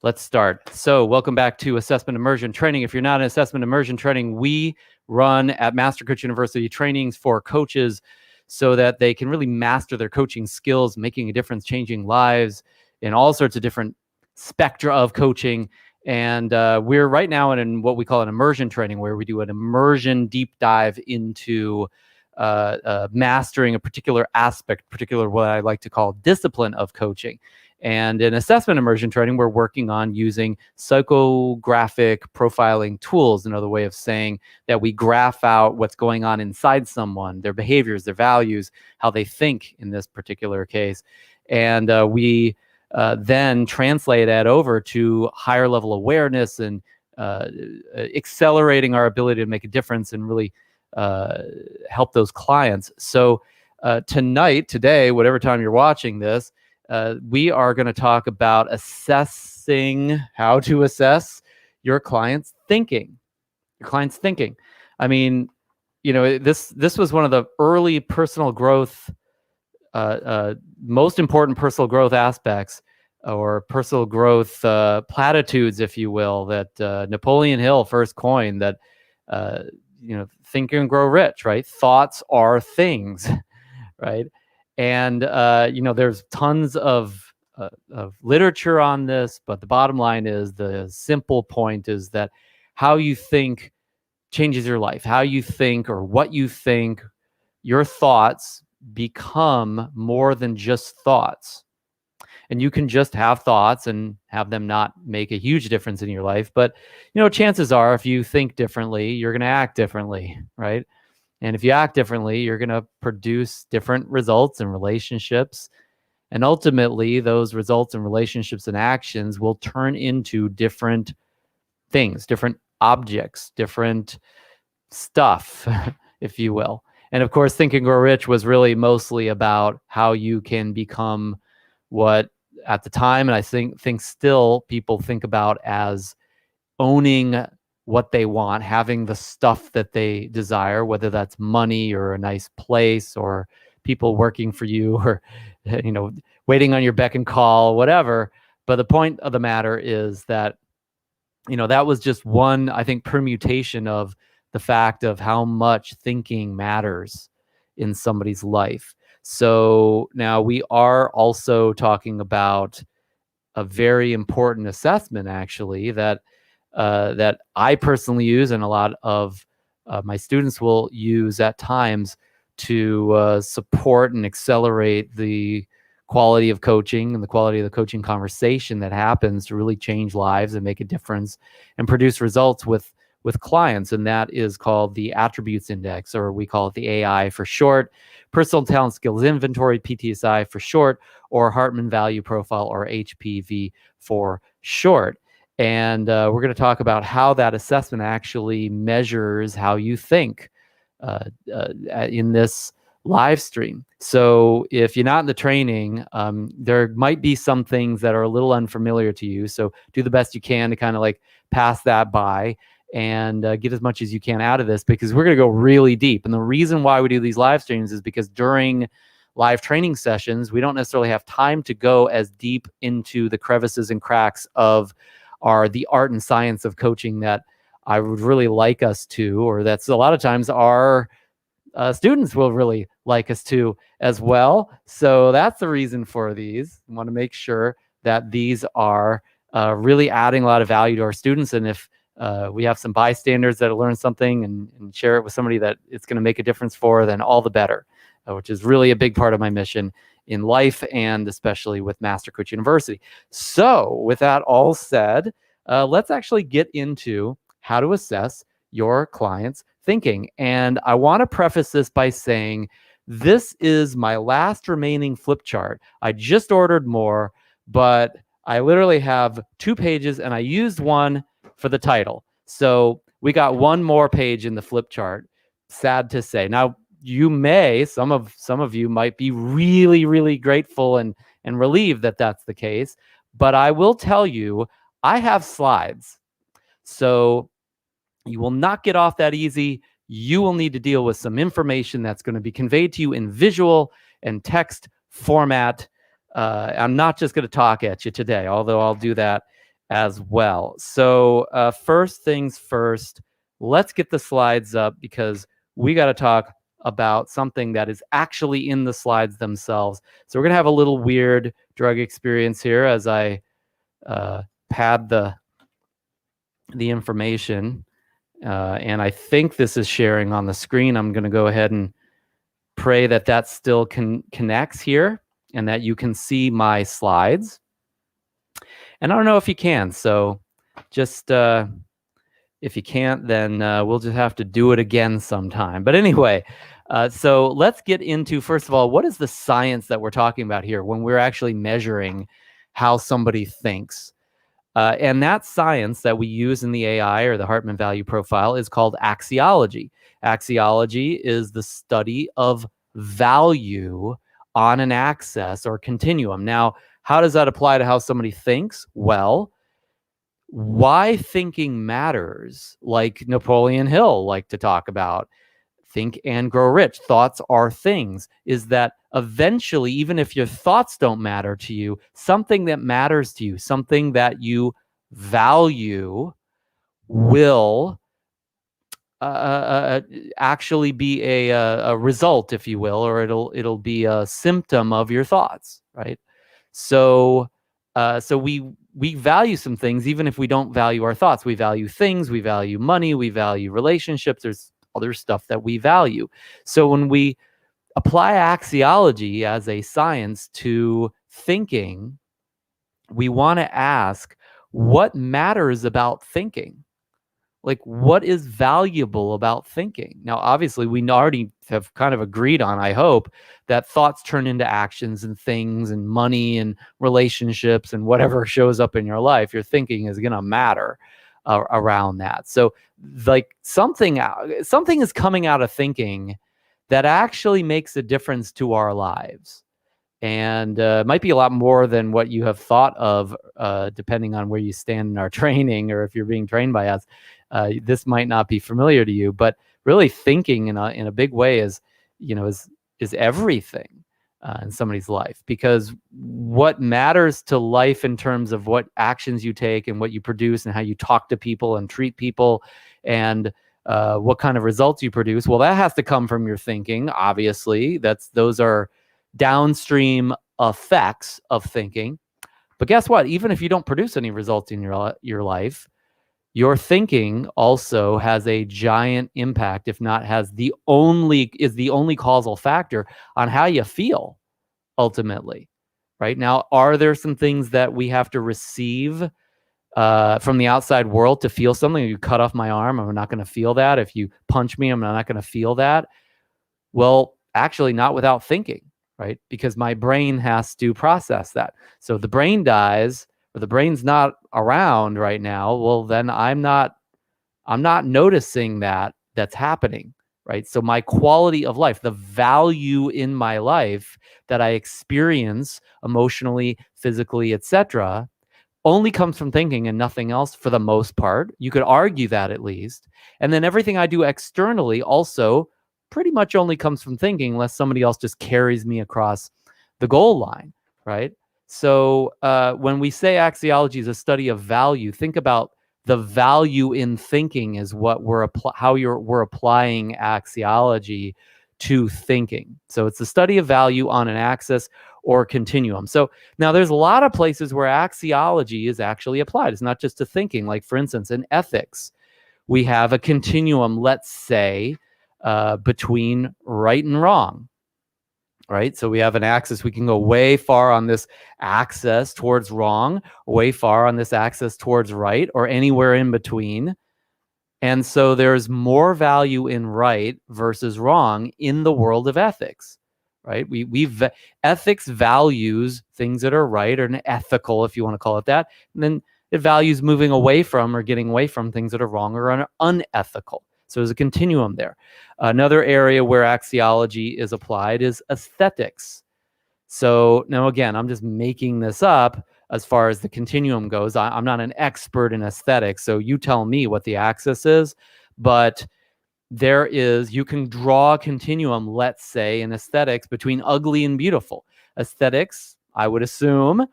Let's start. So welcome back to Assessment Immersion Training. If you're not in Assessment Immersion Training, we run at Master Coach University trainings for coaches so that they can really master their coaching skills, making a difference, changing lives in all sorts of different spectra of coaching. And we're right now in what we call an immersion training, where we do an immersion deep dive into mastering a particular aspect, particular what I like to call discipline of coaching. And in assessment immersion training, we're working on using psychographic profiling tools, another way of saying that we graph out what's going on inside someone, their behaviors, their values, how they think in this particular case. And we then translate that over to higher level awareness and accelerating our ability to make a difference and really help those clients. So today, whatever time you're watching this, we are going to talk about how to assess your client's thinking. I mean, this was one of the early personal growth, most important personal growth aspects, or personal growth platitudes, if you will, that Napoleon Hill first coined, that think and grow rich, right? Thoughts are things, right? And there's tons of literature on this, but the bottom line is, the simple point is that how you think changes your life. How you think, or what you think, your thoughts become more than just thoughts. And you can just have thoughts and have them not make a huge difference in your life. But, chances are, if you think differently, you're going to act differently, right? And if you act differently, you're going to produce different results and relationships. And ultimately, those results and relationships and actions will turn into different things, different objects, different stuff, if you will. And of course, Think and Grow Rich was really mostly about how you can become what at the time, and I think still, people think about as owning what they want, having the stuff that they desire, whether that's money or a nice place or people working for you, or waiting on your beck and call, whatever. But the point of the matter is that that was just one, I think, permutation of the fact of how much thinking matters in somebody's life. So now we are also talking about a very important assessment, actually, that I personally use, and a lot of my students will use at times, to support and accelerate the quality of coaching and the quality of the coaching conversation that happens to really change lives and make a difference and produce results with clients. And that is called the Attributes Index, or we call it the AI for short, Personal Talent Skills Inventory, PTSI for short, or Hartman Value Profile, or HPV for short. And we're going to talk about how that assessment actually measures how you think in this live stream. So if you're not in the training, there might be some things that are a little unfamiliar to you. So do the best you can to kind of like pass that by and get as much as you can out of this, because we're going to go really deep. And the reason why we do these live streams is because during live training sessions, we don't necessarily have time to go as deep into the crevices and cracks of the art and science of coaching that I would really like us to, or that's a lot of times our students will really like us to as well. So that's the reason for these. I want to make sure that these are really adding a lot of value to our students. And if we have some bystanders that learn something and share it with somebody that it's going to make a difference for, then all the better, which is really a big part of my mission in life, and especially with Master Coach University. So with that all said, let's actually get into how to assess your client's thinking. And I want to preface this by saying this is my last remaining flip chart. I just ordered more, but I literally have 2 pages, and I used one for the title. So we got one more page in the flip chart, sad to say. Now, some of you might be really, really grateful and relieved that that's the case. But I will tell you, I have slides. So you will not get off that easy. You will need to deal with some information that's going to be conveyed to you in visual and text format. I'm not just going to talk at you today, although I'll do that as well. So first things first, let's get the slides up because we got to talk about something that is actually in the slides themselves. So we're going to have a little weird drug experience here as I pad the information. And I think this is sharing on the screen. I'm going to go ahead and pray that that still connects here and that you can see my slides. And I don't know if you can, so just if you can't, then we'll just have to do it again sometime. But anyway, so let's get into, first of all, what is the science that we're talking about here when we're actually measuring how somebody thinks? And that science that we use in the AI or the Hartman Value Profile is called axiology. Axiology is the study of value on an axis or continuum. Now, how does that apply to how somebody thinks? Well, why thinking matters, like Napoleon Hill liked to talk about, think and grow rich, thoughts are things, is that eventually, even if your thoughts don't matter to you, something that matters to you, something that you value will actually be a result, if you will, or it'll be a symptom of your thoughts, right? So we value some things even if we don't value our thoughts. We value things, we value money, we value relationships. There's other stuff that we value. So when we apply axiology as a science to thinking, we want to ask, what matters about thinking? Like, what is valuable about thinking? Now, obviously, we already have kind of agreed on, I hope, that thoughts turn into actions and things and money and relationships and whatever shows up in your life, your thinking is going to matter around that. So, like, something is coming out of thinking that actually makes a difference to our lives. And it might be a lot more than what you have thought of, depending on where you stand in our training or if you're being trained by us. This might not be familiar to you, but really thinking in a big way is everything in somebody's life, because what matters to life in terms of what actions you take and what you produce and how you talk to people and treat people and what kind of results you produce, well, that has to come from your thinking. Obviously, those are downstream effects of thinking. But guess what? Even if you don't produce any results in your life, your thinking also has a giant impact, if not is the only causal factor on how you feel ultimately. Right now, are there some things that we have to receive from the outside world to feel something? If you cut off my arm, I'm not going to feel that. If you punch me, I'm not going to feel that. Well, actually, not without thinking, right? Because my brain has to process that. So the brain dies, or the brain's not around right now. Well, then I'm not noticing that's happening, right? So my quality of life, the value in my life that I experience emotionally, physically, etc., only comes from thinking and nothing else for the most part. You could argue that at least. And then everything I do externally also pretty much only comes from thinking, unless somebody else just carries me across the goal line, right? So when we say axiology is a study of value, think about the value in thinking is what we're applying axiology to thinking. So it's the study of value on an axis or continuum. So now there's a lot of places where axiology is actually applied. It's not just to thinking. Like, for instance, in ethics, we have a continuum, let's say, between right and wrong, right? So we have an axis. We can go way far on this axis towards wrong, way far on this axis towards right, or anywhere in between. And so there's more value in right versus wrong in the world of ethics, right? Ethics values things that are right or ethical, if you want to call it that. And then it values moving away from or getting away from things that are wrong or unethical. So there's a continuum there. Another area where axiology is applied is aesthetics. So now, again, I'm just making this up as far as the continuum goes. I'm not an expert in aesthetics, so you tell me what the axis is. But you can draw a continuum, let's say, in aesthetics between ugly and beautiful. Aesthetics, I would assume,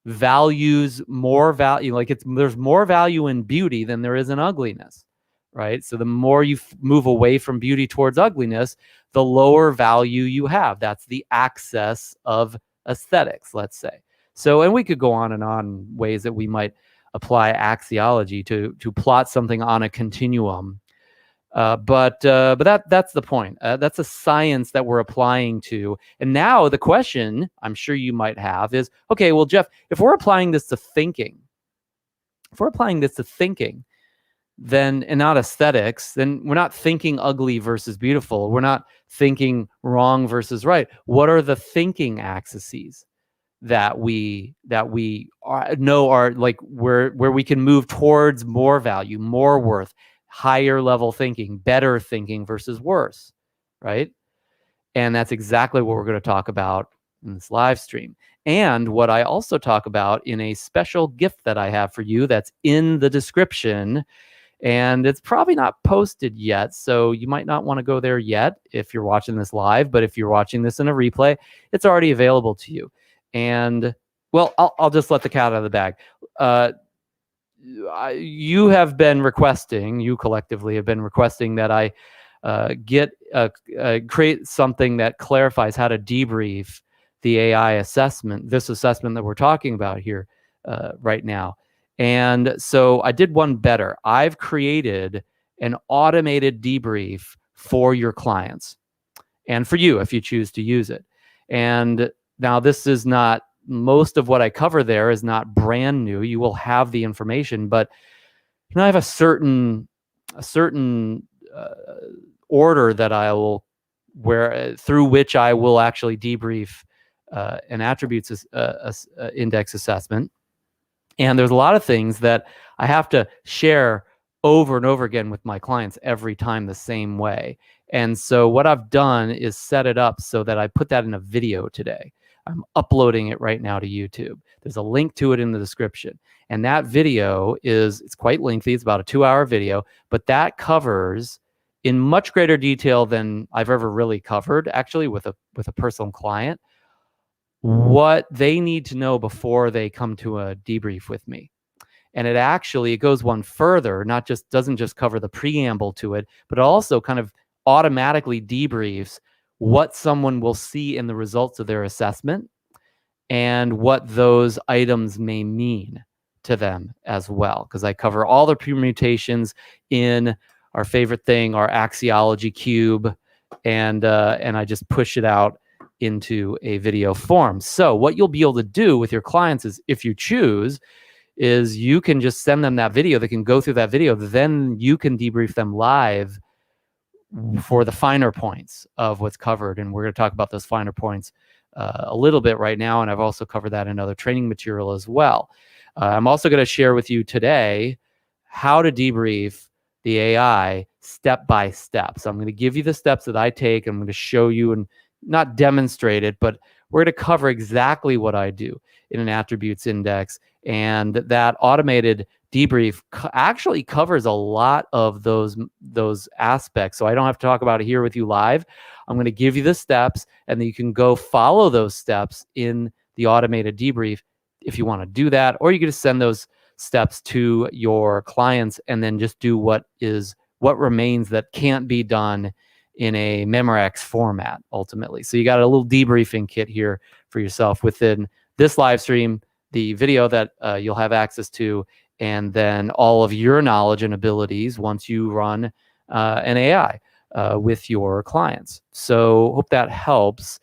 values more value, like there's more value in beauty than there is in ugliness, right? So the more you move away from beauty towards ugliness, the lower value you have. That's the axis of aesthetics, let's say. So, and we could go on and on ways that we might apply axiology to plot something on a continuum. But that's the point. That's a science that we're applying to. And now the question I'm sure you might have is, okay, well, Jeff, if we're applying this to thinking, then, and not aesthetics, then we're not thinking ugly versus beautiful. We're not thinking wrong versus right. What are the thinking axes that we know are like where we can move towards more value, more worth, higher level thinking, better thinking versus worse, right? And that's exactly what we're going to talk about in this live stream. And what I also talk about in a special gift that I have for you that's in the description. And it's probably not posted yet, so you might not want to go there yet if you're watching this live. But if you're watching this in a replay, it's already available to you. And, well, I'll just let the cat out of the bag. You have been requesting, you collectively have been requesting that I create something that clarifies how to debrief the AI assessment, this assessment that we're talking about here right now. And so I did one better. I've created an automated debrief for your clients and for you if you choose to use it. And now this is not, most of what I cover there is not brand new. You will have the information, but I have a certain order that I will through which I will actually debrief an attributes index assessment. And there's a lot of things that I have to share over and over again with my clients every time the same way. And so what I've done is set it up so that I put that in a video today. I'm uploading it right now to YouTube. There's a link to it in the description. And that video it's quite lengthy. It's about a 2-hour video, but that covers in much greater detail than I've ever really covered, actually, with a personal client, what they need to know before they come to a debrief with me. And it goes one further, doesn't just cover the preamble to it, but also kind of automatically debriefs what someone will see in the results of their assessment and what those items may mean to them as well. Because I cover all the permutations in our favorite thing, our axiology cube, and I just push it out into a video form. So what you'll be able to do with your clients is, if you choose, is you can just send them that video. They can go through that video. Then you can debrief them live for the finer points of what's covered. And we're going to talk about those finer points a little bit right now. And I've also covered that in other training material as well. I'm also going to share with you today how to debrief the AI step by step. So I'm going to give you the steps that I take. I'm going to show you and not demonstrate it, but we're going to cover exactly what I do in an attributes index. And that automated debrief actually covers a lot of those aspects. So I don't have to talk about it here with you live. I'm going to give you the steps, and then you can go follow those steps in the automated debrief if you want to do that, or you can just send those steps to your clients and then just do what remains that can't be done in a Memorex format ultimately. So you got a little debriefing kit here for yourself within this live stream, the video that you'll have access to, and then all of your knowledge and abilities once you run an AI with your clients. So hope that helps.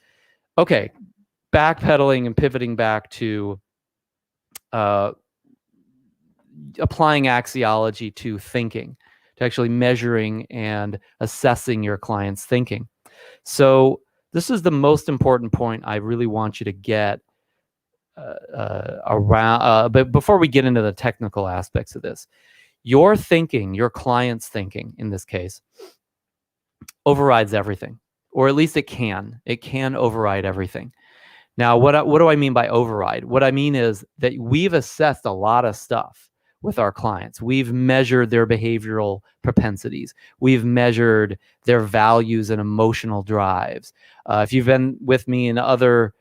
Okay, backpedaling and pivoting back to applying axiology to thinking, to actually measuring and assessing your client's thinking. So this is the most important point I really want you to get around. But before we get into the technical aspects of this, your thinking, your client's thinking in this case, overrides everything, or at least it can override everything. Now, what do I mean by override? What I mean is that we've assessed a lot of stuff with our clients. We've measured their behavioral propensities. We've measured their values and emotional drives. If you've been with me in other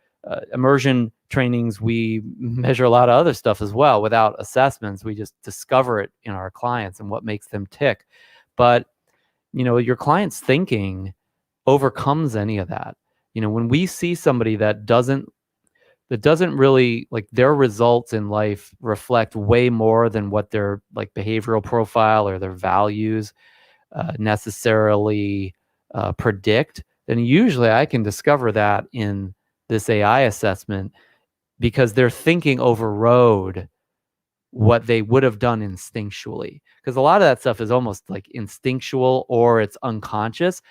immersion trainings, we measure a lot of other stuff as well without assessments. We just discover it in our clients and what makes them tick. But, your client's thinking overcomes any of that. When we see somebody that doesn't really, like, their results in life reflect way more than what their like behavioral profile or their values necessarily predict, then usually I can discover that in this AI assessment, because their thinking overrode what they would have done instinctually. Because a lot of that stuff is almost like instinctual or it's unconscious.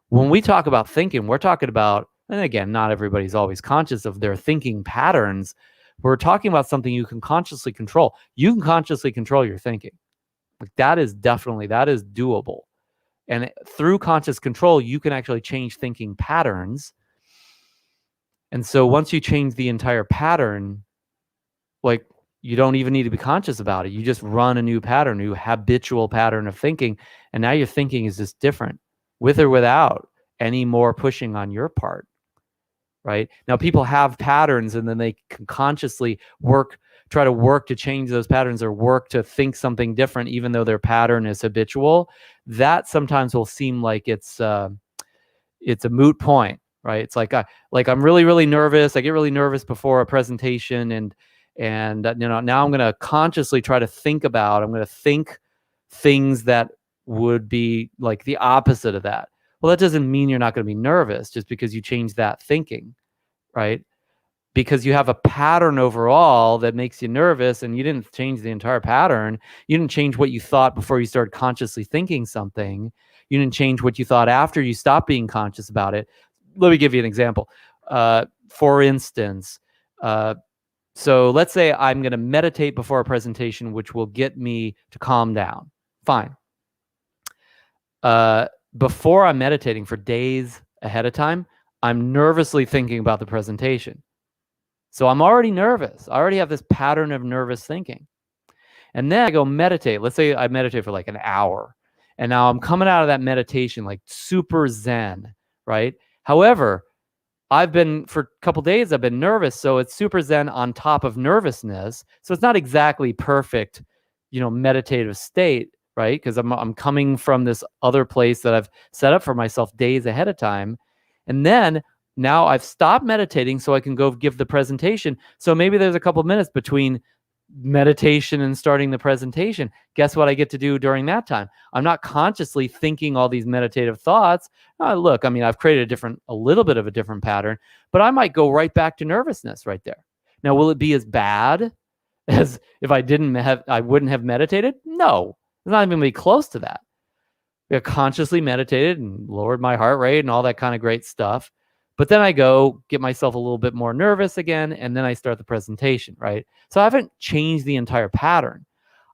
When we talk about thinking, we're talking about, and again, not everybody's always conscious of their thinking patterns. We're talking about something you can consciously control. You can consciously control your thinking. Like, that is doable. And through conscious control, you can actually change thinking patterns. And so once you change the entire pattern, like, you don't even need to be conscious about it. You just run a new pattern, new habitual pattern of thinking. And now your thinking is just different, with or without any more pushing on your part, right? Now, people have patterns and then they can consciously try to work to change those patterns or work to think something different, even though their pattern is habitual. That sometimes will seem like it's a moot point, right? It's like I'm really, really nervous. I get really nervous before a presentation, and now I'm going to consciously try to think things that would be like the opposite of that. Well, that doesn't mean you're not going to be nervous just because you change that thinking, right? Because you have a pattern overall that makes you nervous, and you didn't change the entire pattern. You didn't change what you thought before you started consciously thinking something. You didn't change what you thought after you stopped being conscious about it. Let me give you an example. For instance, so let's say I'm going to meditate before a presentation, which will get me to calm down. Fine. Before I'm meditating for days ahead of time, I'm nervously thinking about the presentation. So I'm already nervous. I already have this pattern of nervous thinking. And then I go meditate. Let's say I meditate for like an hour. And now I'm coming out of that meditation like super zen, right? However, for a couple days, I've been nervous. So it's super zen on top of nervousness. So it's not exactly perfect, meditative state, right? Because I'm coming from this other place that I've set up for myself days ahead of time. And then now I've stopped meditating so I can go give the presentation. So maybe there's a couple minutes between meditation and starting the presentation. Guess what I get to do during that time? I'm not consciously thinking all these meditative thoughts. Look, I've created a little bit of a different pattern, but I might go right back to nervousness right there. Now, will it be as bad as if I wouldn't have meditated? No, it's not even going to be close to that. I consciously meditated and lowered my heart rate and all that kind of great stuff. But then I go get myself a little bit more nervous again, and then I start the presentation, right? So I haven't changed the entire pattern.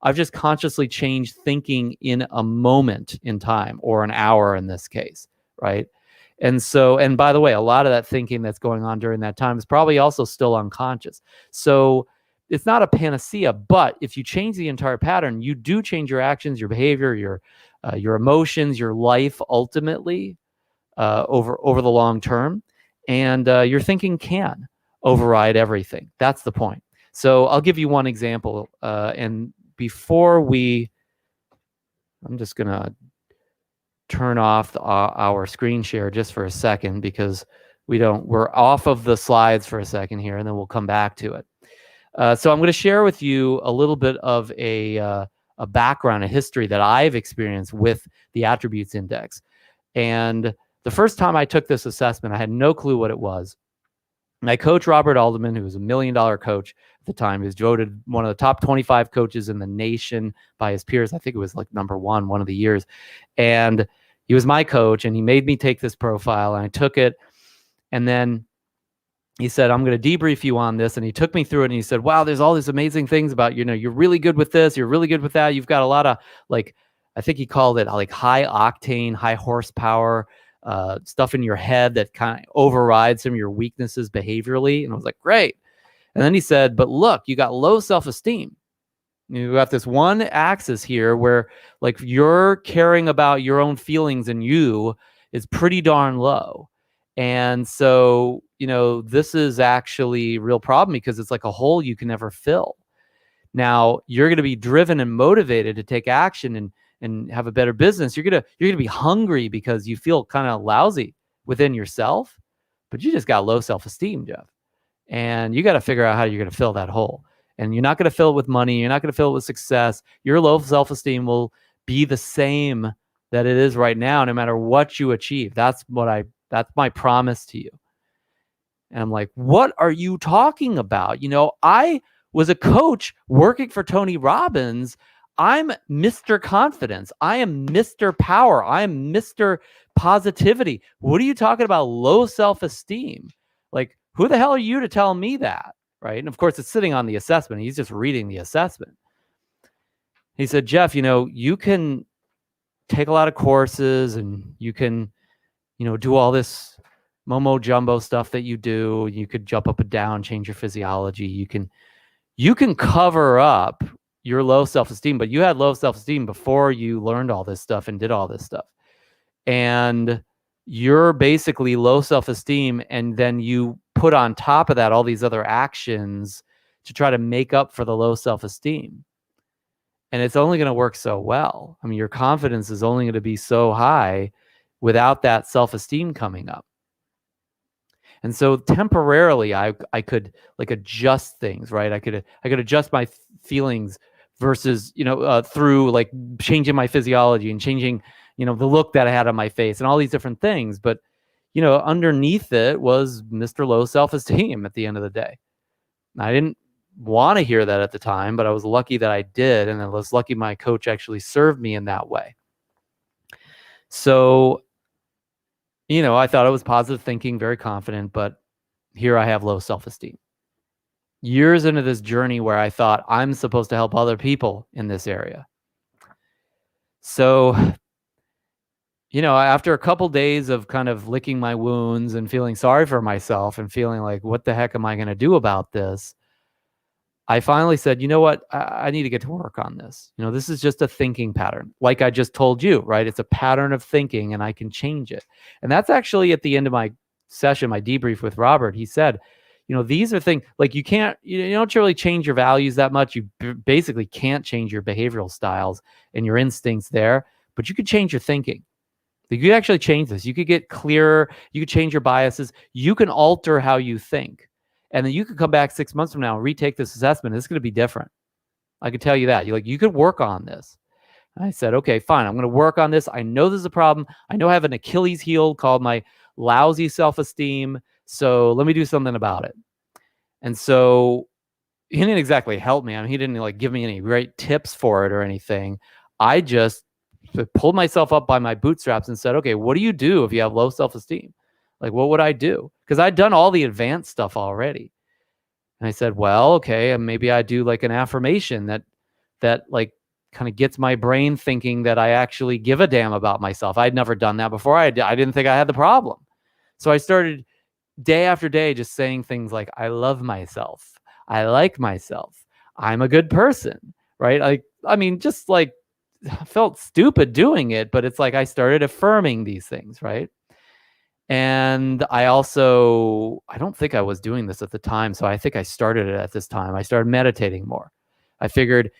I've just consciously changed thinking in a moment in time, or an hour in this case, right? And by the way, a lot of that thinking that's going on during that time is probably also still unconscious. So it's not a panacea, but if you change the entire pattern, you do change your actions, your behavior, your emotions, your life ultimately over the long term. And your thinking can override everything. That's the point. So I'll give you one example. And before I'm just going to turn off our screen share just for a second, because we're off of the slides for a second here, and then we'll come back to it. So I'm going to share with you a little bit of a background, a history that I've experienced with the Attributes Index. And the first time I took this assessment, I had no clue what it was. My coach, Robert Alderman, who was $1 million coach at the time, he was voted one of the top 25 coaches in the nation by his peers. I think it was like number one of the years. And he was my coach, and he made me take this profile, and I took it. And then he said, I'm going to debrief you on this. And he took me through it, and he said, wow, there's all these amazing things about, you're really good with this. You're really good with that. You've got a lot of, like, I think he called it like high octane, high horsepower stuff in your head that kind of overrides some of your weaknesses behaviorally. And I was like, great. And then he said, but look, you got low self-esteem. You got this one axis here where, like, you're caring about your own feelings and you is pretty darn low. And so, this is actually a real problem because it's like a hole you can never fill. Now you're going to be driven and motivated to take action and have a better business. You're going to be hungry because you feel kind of lousy within yourself, but you just got low self-esteem, Jeff. And you got to figure out how you're going to fill that hole. And you're not going to fill it with money. You're not going to fill it with success. Your low self-esteem will be the same that it is right now, no matter what you achieve. That's my promise to you. And I'm like, what are you talking about? I was a coach working for Tony Robbins. I'm Mr. Confidence. I am Mr. Power. I am Mr. Positivity. What are you talking about? Low self-esteem? Like, who the hell are you to tell me that? Right. And of course, it's sitting on the assessment. He's just reading the assessment. He said, Jeff, you can take a lot of courses and you can, do all this Momo jumbo stuff that you do. You could jump up and down, change your physiology. You can cover up your low self-esteem, but you had low self-esteem before you learned all this stuff and did all this stuff. And you're basically low self-esteem, and then you put on top of that all these other actions to try to make up for the low self-esteem. And it's only going to work so well. I mean, your confidence is only going to be so high without that self-esteem coming up. And so temporarily I could like adjust things, right? I could adjust my feelings versus, through like changing my physiology and changing, the look that I had on my face and all these different things. But, underneath it was Mr. Low Self-Esteem at the end of the day. I didn't want to hear that at the time, but I was lucky that I did. And I was lucky my coach actually served me in that way. So, I thought it was positive thinking, very confident, but here I have low self-esteem. Years into this journey where I thought I'm supposed to help other people in this area. So, after a couple days of kind of licking my wounds and feeling sorry for myself and feeling like, what the heck am I going to do about this? I finally said, you know what? I need to get to work on this. This is just a thinking pattern. Like I just told you, right? It's a pattern of thinking and I can change it. And that's actually at the end of my session, my debrief with Robert. He said, these are things like you don't really change your values that much. You basically can't change your behavioral styles and your instincts there, but you could change your thinking. You could actually change this. You could get clearer. You could change your biases. You can alter how you think. And then you could come back 6 months from now and retake this assessment. It's going to be different. I could tell you that. You could work on this. And I said, okay, fine. I'm going to work on this. I know this is a problem. I know I have an Achilles heel called my lousy self-esteem. So let me do something about it. And so he didn't exactly help me. I mean, he didn't give me any great tips for it or anything. I just pulled myself up by my bootstraps and said, okay, what do you do if you have low self-esteem? Like, what would I do? Because I'd done all the advanced stuff already. And I said, well, okay, maybe I do like an affirmation that like kind of gets my brain thinking that I actually give a damn about myself. I'd never done that before. I didn't think I had the problem. So I started day after day just saying things like, I love myself. I like myself. I'm a good person, right? Just like I felt stupid doing it, but it's like I started affirming these things, right? And I don't think I was doing this at the time. So I think I started it at this time. I started meditating more. I figured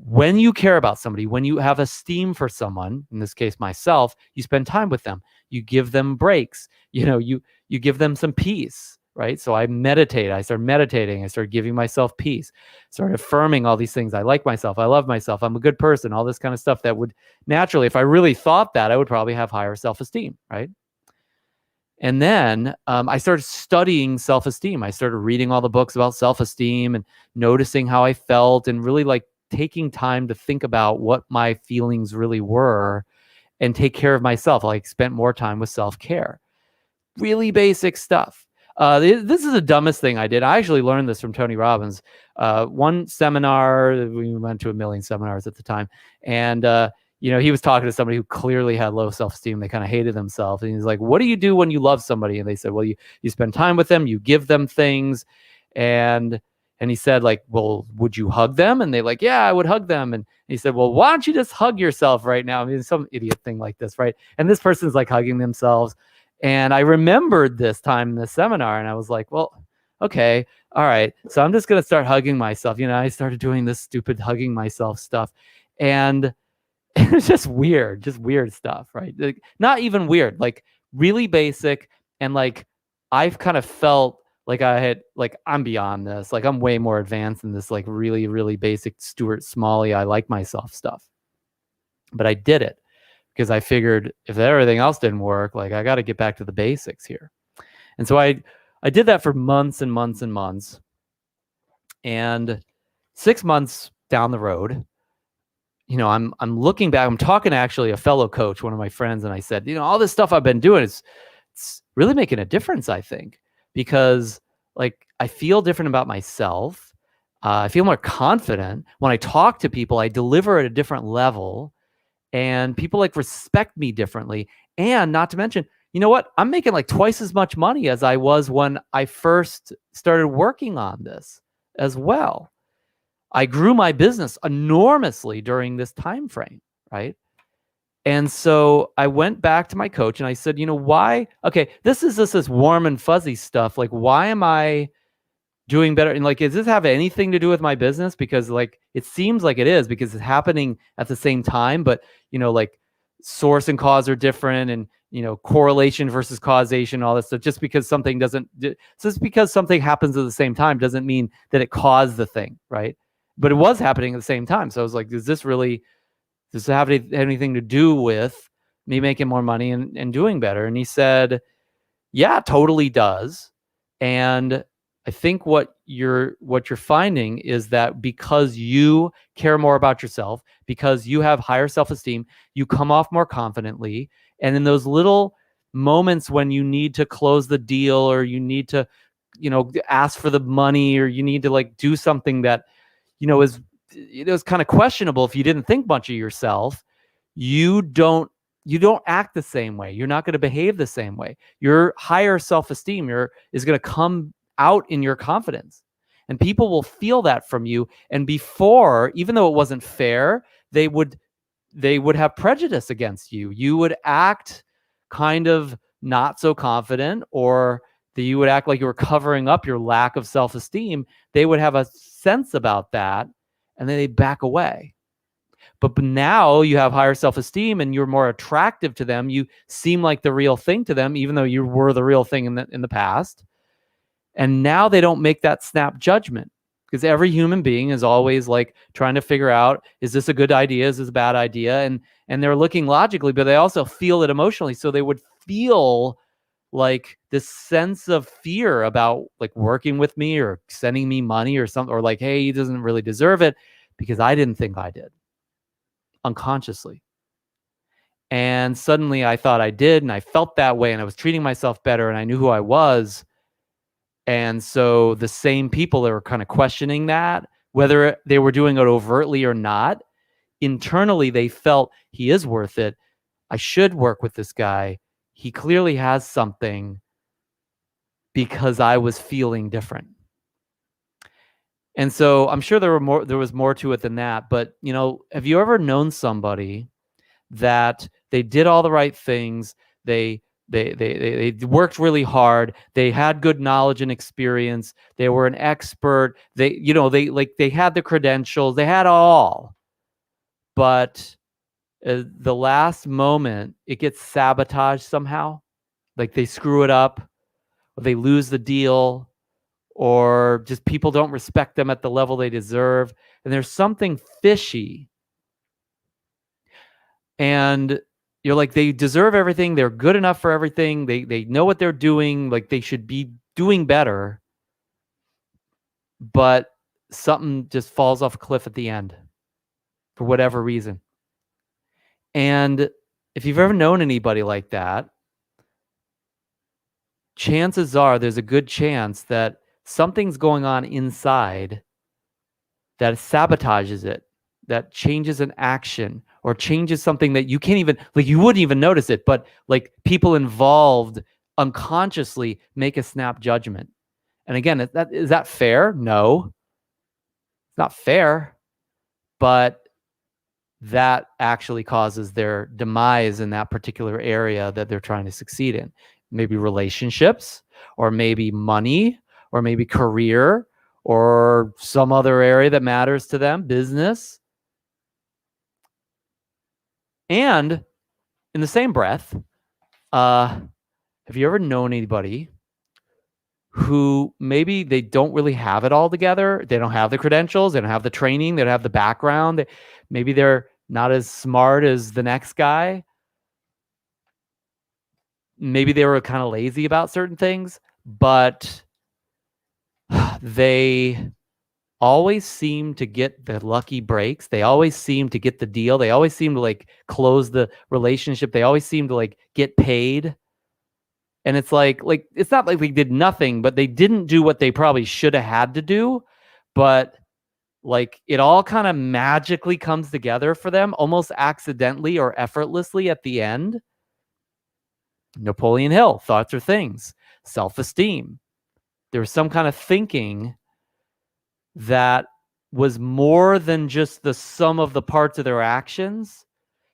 when you care about somebody, when you have esteem for someone, in this case, myself, you spend time with them. You give them breaks. You give them some peace, right? So I meditate. I started meditating. I started giving myself peace. Started affirming all these things. I like myself. I love myself. I'm a good person. All this kind of stuff that would naturally, if I really thought that, I would probably have higher self-esteem, right? And then I started studying self-esteem. I started reading all the books about self-esteem and noticing how I felt and really like taking time to think about what my feelings really were and take care of myself. I spent more time with self-care. Really basic stuff. This is the dumbest thing I did. I actually learned this from Tony Robbins. One seminar, we went to a million seminars at the time, and he was talking to somebody who clearly had low self-esteem. They kind of hated themselves. And he's like, what do you do when you love somebody? And they said, well, you spend time with them, you give them things. And he said, like, well, would you hug them? And they like, yeah, I would hug them. And he said, well, why don't you just hug yourself right now? I mean, some idiot thing like this, right? And this person's like hugging themselves. And I remembered this time in the seminar, and I was like, well, okay, all right. So I'm just going to start hugging myself. I started doing this stupid hugging myself stuff. And it was just weird stuff, right? Like, not even weird, like really basic. And like, I've kind of felt like I'm beyond this. Like, I'm way more advanced than this, like really, really basic Stuart Smalley, I like myself stuff. But I did it because I figured if everything else didn't work, like I got to get back to the basics here. And so I did that for months and months and months. And 6 months down the road, I'm looking back, I'm talking to actually a fellow coach, one of my friends, and I said, all this stuff I've been doing it's really making a difference, I think, because like I feel different about myself. I feel more confident when I talk to people. I deliver at a different level, and people like respect me differently. And not to mention, you know what? I'm making like twice as much money as I was when I first started working on this as well. I grew my business enormously during this time frame, right? And so I went back to my coach and I said, why? Okay, this is this warm and fuzzy stuff. Like, why am I doing better? And like, does this have anything to do with my business? Because like, it seems like it is, because it's happening at the same time, but like source and cause are different, and correlation versus causation, all that stuff. Just because something happens at the same time doesn't mean that it caused the thing, right? But it was happening at the same time. So I was like, does this have anything to do with me making more money and doing better? And he said, yeah, it totally does. And I think what you're finding is that because you care more about yourself, because you have higher self-esteem, you come off more confidently. And in those little moments when you need to close the deal, or you need to, ask for the money, or you need to like do something that, is kind of questionable if you didn't think much of yourself, you don't act the same way. You're not going to behave the same way. Your higher self-esteem is going to come out in your confidence, and people will feel that from you. And before, even though it wasn't fair, they would have prejudice against you. You would act kind of not so confident, or that you would act like you were covering up your lack of self-esteem. They would have a sense about that, and then they back away. But now you have higher self-esteem and you're more attractive to them. You seem like the real thing to them, even though you were the real thing in the past. And now they don't make that snap judgment, because every human being is always like trying to figure out, is this a good idea? Is this a bad idea? And they're looking logically, but they also feel it emotionally. So they would feel like this sense of fear about like working with me or sending me money or something, or like, hey, he doesn't really deserve it because I didn't think I did, unconsciously. And suddenly I thought I did, and I felt that way, and I was treating myself better, and I knew who I was. And so the same people that were kind of questioning that, whether they were doing it overtly or not, internally they felt, he is worth it. I should work with this guy. He clearly has something, because I was feeling different. And so I'm sure there was more to it than that. But, have you ever known somebody that they did all the right things? They worked really hard. They had good knowledge and experience. They were an expert. They had the credentials. They had all. But the last moment, it gets sabotaged somehow. Like they screw it up, or they lose the deal, or just people don't respect them at the level they deserve. And there's something fishy. And you're like, they deserve everything. They're good enough for everything. They know what they're doing. Like they should be doing better. But something just falls off a cliff at the end for whatever reason. And if you've ever known anybody like that, chances are there's a good chance that something's going on inside that sabotages it, that changes an action, or changes something that you can't even, like you wouldn't even notice it, but like people involved unconsciously make a snap judgment. And again, is that fair? No, it's not fair, but that actually causes their demise in that particular area that they're trying to succeed in. maybe relationships, or maybe money, or maybe career, or some other area that matters to them, business. And in the same breath, have you ever known anybody who maybe they don't really have it all together? They don't have the credentials, they don't have the training, they don't have the background. Maybe they're not as smart as the next guy. Maybe they were kind of lazy about certain things, but they always seem to get the lucky breaks. They always seem to get the deal. They always seem to like close the relationship. They always seem to like get paid. And it's like it's not like they did nothing, but they didn't do what they probably should have had to do. But like it all kind of magically comes together for them, almost accidentally or effortlessly at the end. Napoleon Hill, thoughts are things, self-esteem. There was some kind of thinking that was more than just the sum of the parts of their actions.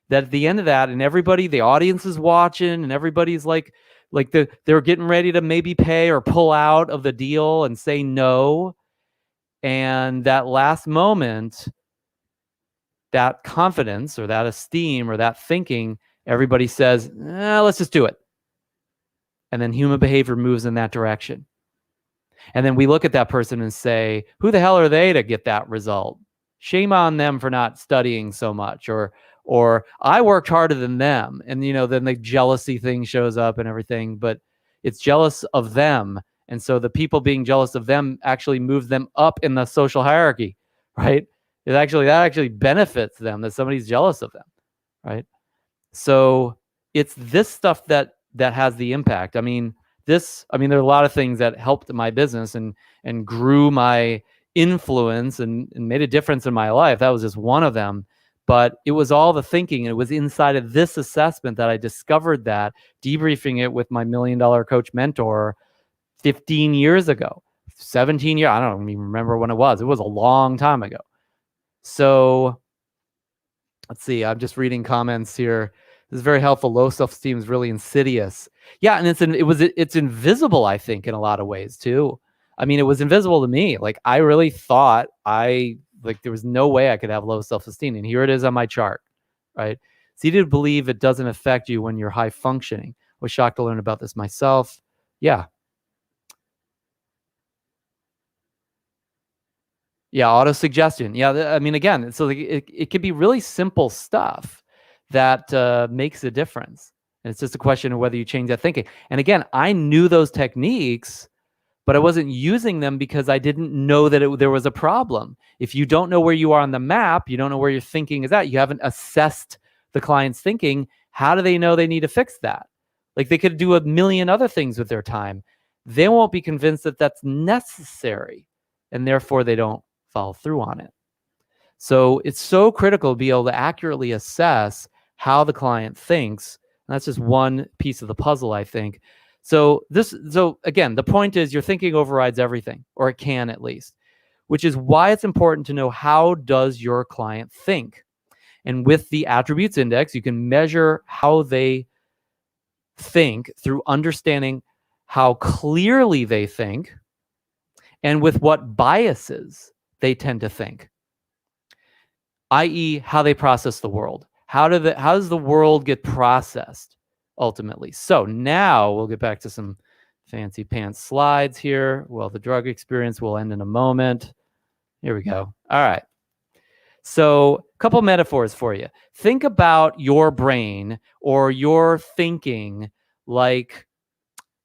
That at the end of that, and everybody, the audience is watching, and everybody's like they're getting ready to maybe pay or pull out of the deal and say no. And that last moment, that confidence or that esteem or that thinking, everybody says, let's just do it. And then human behavior moves in that direction. And then we look at that person and say, who the hell are they to get that result? Shame on them for not studying so much, or I worked harder than them. And, then the jealousy thing shows up and everything, but it's jealous of them. And so the people being jealous of them actually moves them up in the social hierarchy, right? That actually benefits them that somebody's jealous of them, right? So it's this stuff that has the impact. I mean, there are a lot of things that helped my business and grew my influence and made a difference in my life. That was just one of them. But it was all the thinking. It was inside of this assessment that I discovered that, debriefing it with my $1 million coach mentor 15 years ago, 17 years. I don't even remember when it was. It was a long time ago. So let's see. I'm just reading comments here. This is very helpful. Low self-esteem is really insidious. Yeah, and it's invisible, I think, in a lot of ways too. I mean, it was invisible to me. Like I really thought there was no way I could have low self-esteem, and here it is on my chart, right? It's easy to believe it doesn't affect you when you're high functioning. I was shocked to learn about this myself. Yeah. Yeah, auto-suggestion. Yeah, I mean, again, so it could be really simple stuff that makes a difference. And it's just a question of whether you change that thinking. And again, I knew those techniques, but I wasn't using them because I didn't know that there was a problem. If you don't know where you are on the map, you don't know where your thinking is at, you haven't assessed the client's thinking, how do they know they need to fix that? Like they could do a million other things with their time. They won't be convinced that that's necessary, and therefore they don't follow through on it. So it's so critical to be able to accurately assess how the client thinks. And that's just one piece of the puzzle, I think. So again, the point is your thinking overrides everything, or it can at least, which is why it's important to know how does your client think. And with the attributes index, you can measure how they think through understanding how clearly they think and with what biases they tend to think, i.e. how they process the world. How does the world get processed ultimately? So now we'll get back to some fancy pants slides here. Well, the drug experience will end in a moment. Here we go. All right. So a couple metaphors for you. Think about your brain or your thinking like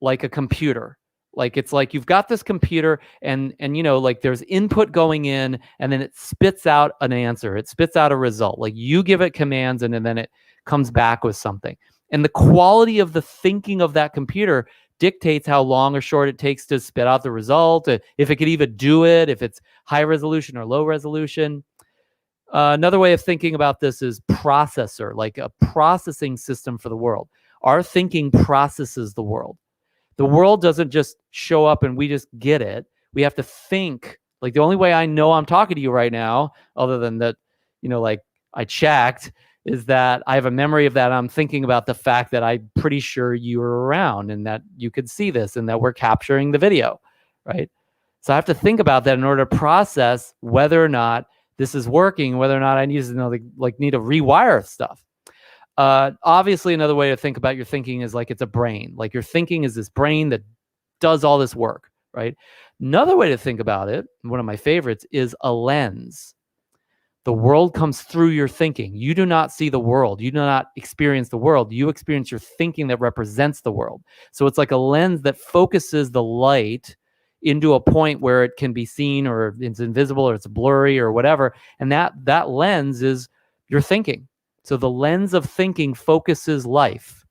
a computer. Like it's like you've got this computer and like there's input going in and then it spits out an answer. It spits out a result. Like you give it commands and then it comes back with something. And the quality of the thinking of that computer dictates how long or short it takes to spit out the result, if it could even do it, if it's high resolution or low resolution. Another way of thinking about this is processor, like a processing system for the world. Our thinking processes the world. The world doesn't just show up and we just get it. We have to think. Like the only way I know I'm talking to you right now, other than that, like I checked, is that I have a memory of that. I'm thinking about the fact that I'm pretty sure you were around and that you could see this and that we're capturing the video, right? So I have to think about that in order to process whether or not this is working, whether or not I need to need to rewire stuff. Obviously, another way to think about your thinking is like it's a brain. Like your thinking is this brain that does all this work, right? Another way to think about it, one of my favorites, is a lens. The world comes through your thinking. You do not see the world. You do not experience the world. You experience your thinking that represents the world. So it's like a lens that focuses the light into a point where it can be seen, or it's invisible, or it's blurry, or whatever. And that lens is your thinking. So the lens of thinking focuses life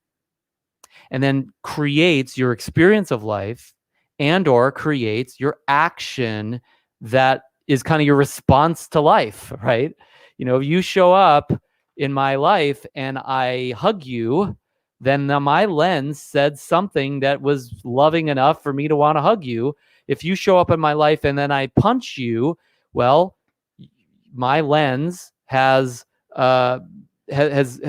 and then creates your experience of life and or creates your action that is kind of your response to life, right? You know, if you show up in my life and I hug you, then my lens said something that was loving enough for me to want to hug you. If you show up in my life and then I punch you, well, my lens has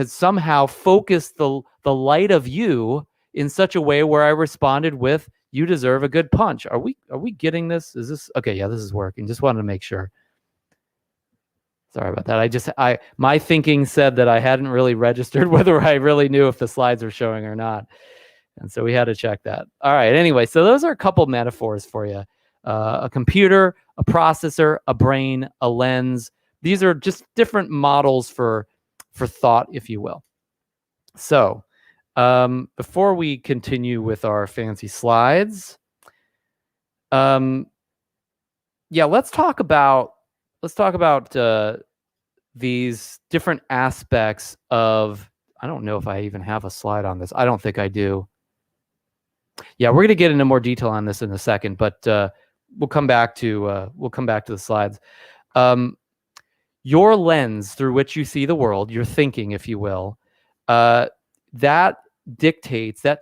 somehow focused the light of you in such a way where I responded with, you deserve a good punch. Are we getting this? Is this okay? Yeah, this is working. Just wanted to make sure. Sorry about that. My thinking said that I hadn't really registered whether I really knew if the slides were showing or not. And so we had to check that. All right. Anyway, so those are a couple metaphors for you. A computer, a processor, a brain, a lens. These are just different models for thought, if you will. So before we continue with our fancy slides, let's talk about these different aspects of, I don't know if I even have a slide on this. I don't think I do. Yeah, we're going to get into more detail on this in a second, but we'll come back to the slides. Your lens through which you see the world, your thinking, if you will, that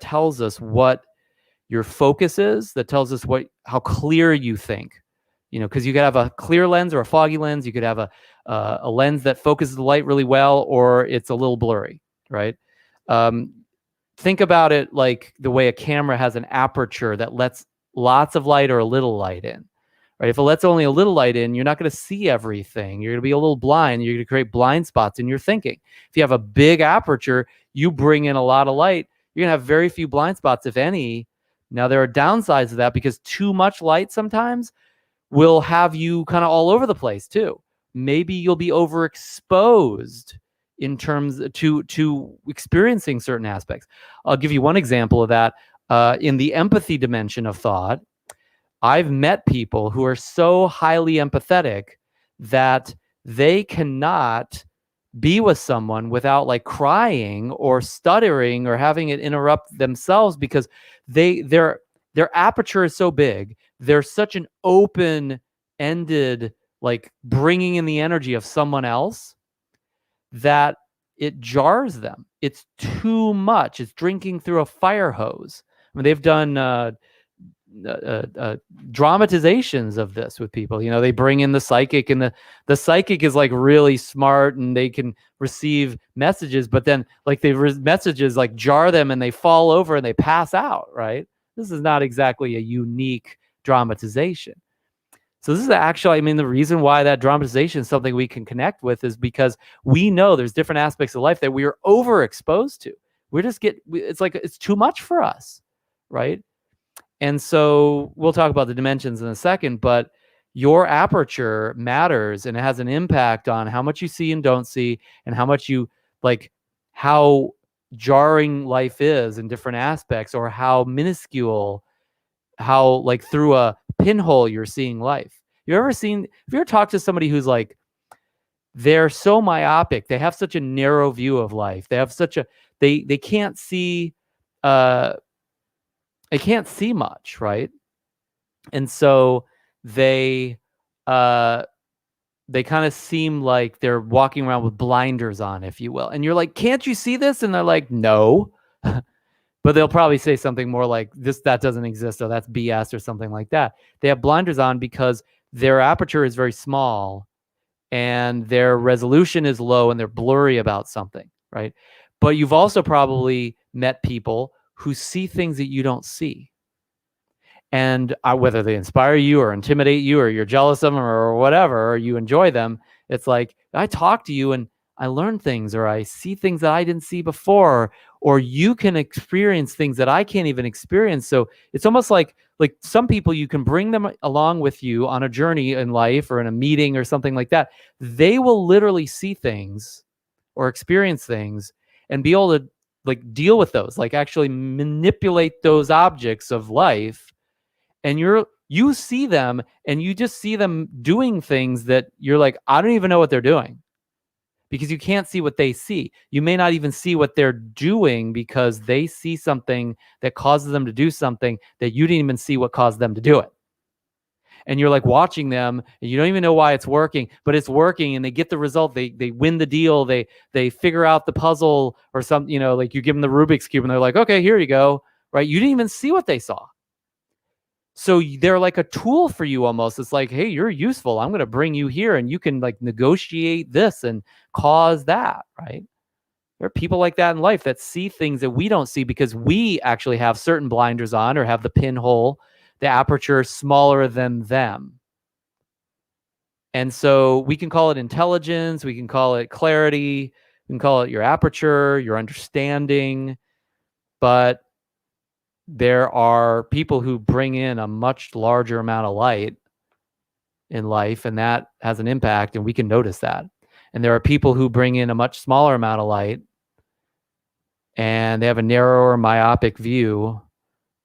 tells us what your focus is. That tells us how clear you think. You know, because you could have a clear lens or a foggy lens. You could have a lens that focuses the light really well, or it's a little blurry, right? Think about it like the way a camera has an aperture that lets lots of light or a little light in, right? If it lets only a little light in, you're not going to see everything. You're going to be a little blind. You're going to create blind spots in your thinking. If you have a big aperture, you bring in a lot of light, you're going to have very few blind spots, if any. Now, there are downsides to that because too much light sometimes will have you kind of all over the place too. Maybe you'll be overexposed in terms to experiencing certain aspects. I'll give you one example of that. In the empathy dimension of thought, I've met people who are so highly empathetic that they cannot be with someone without like crying or stuttering or having it interrupt themselves because their aperture is so big. They're such an open-ended, like bringing in the energy of someone else that it jars them. It's too much. It's drinking through a fire hose. I mean, they've done dramatizations of this with people. You know, they bring in the psychic, and the psychic is like really smart and they can receive messages, but then like messages like jar them and they fall over and they pass out, right? This is not exactly a unique dramatization. So this is actually, I mean, the reason why that dramatization is something we can connect with is because we know there's different aspects of life that we are overexposed to. It's like, it's too much for us, right? And so we'll talk about the dimensions in a second, but your aperture matters and it has an impact on how much you see and don't see and how much you like, how jarring life is in different aspects, or how minuscule, how like through a pinhole you're seeing life. Have you ever talked to somebody who's like, they're so myopic, they have such a narrow view of life, they have such a they can't see much, right? And so they kind of seem like they're walking around with blinders on, if you will. And you're like, can't you see this? And they're like, no. But they'll probably say something more like that doesn't exist, or that's BS, or something like that. They have blinders on because their aperture is very small and their resolution is low and they're blurry about something, right? But you've also probably met people who see things that you don't see. And whether they inspire you or intimidate you or you're jealous of them or whatever, or you enjoy them, it's like, I talk to you and I learn things, or I see things that I didn't see before, or you can experience things that I can't even experience. So it's almost like some people, you can bring them along with you on a journey in life or in a meeting or something like that. They will literally see things or experience things and be able to like deal with those, like actually manipulate those objects of life. And you see them and you just see them doing things that you're like, I don't even know what they're doing, because you can't see what they see. You may not even see what they're doing because they see something that causes them to do something that you didn't even see what caused them to do it. And you're like watching them and you don't even know why it's working, but it's working and they get the result. They win the deal. They figure out the puzzle or something, like you give them the Rubik's Cube and they're like, okay, here you go. Right. You didn't even see what they saw. So they're like a tool for you almost. It's like, hey, you're useful. I'm going to bring you here and you can like negotiate this and cause that, right? There are people like that in life that see things that we don't see because we actually have certain blinders on or have the pinhole, the aperture smaller than them. And so we can call it intelligence. We can call it clarity. We can call it your aperture, your understanding. But there are people who bring in a much larger amount of light in life, and that has an impact, and we can notice that. And there are people who bring in a much smaller amount of light, and they have a narrower, myopic view,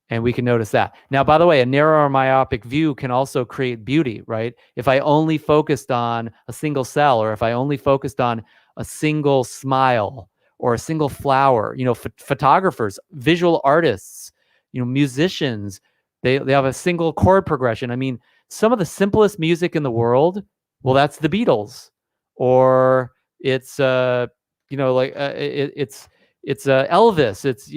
and we can notice that. Now, by the way, a narrower, myopic view can also create beauty, right? If I only focused on a single cell, or if I only focused on a single smile or a single flower, photographers, visual artists, musicians, they have a single chord progression. I mean, some of the simplest music in the world, well, that's the Beatles, or it's it's Elvis. It's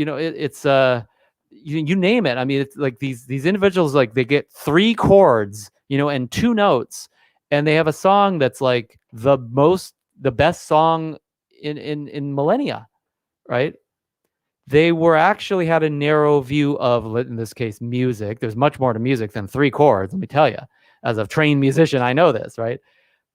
you name it. I mean, it's like these individuals, like they get 3 chords, and 2 notes, and they have a song that's like the best song in millennia, right? They actually had a narrow view of, in this case, music. There's much more to music than 3 chords, let me tell you. As a trained musician, I know this, right?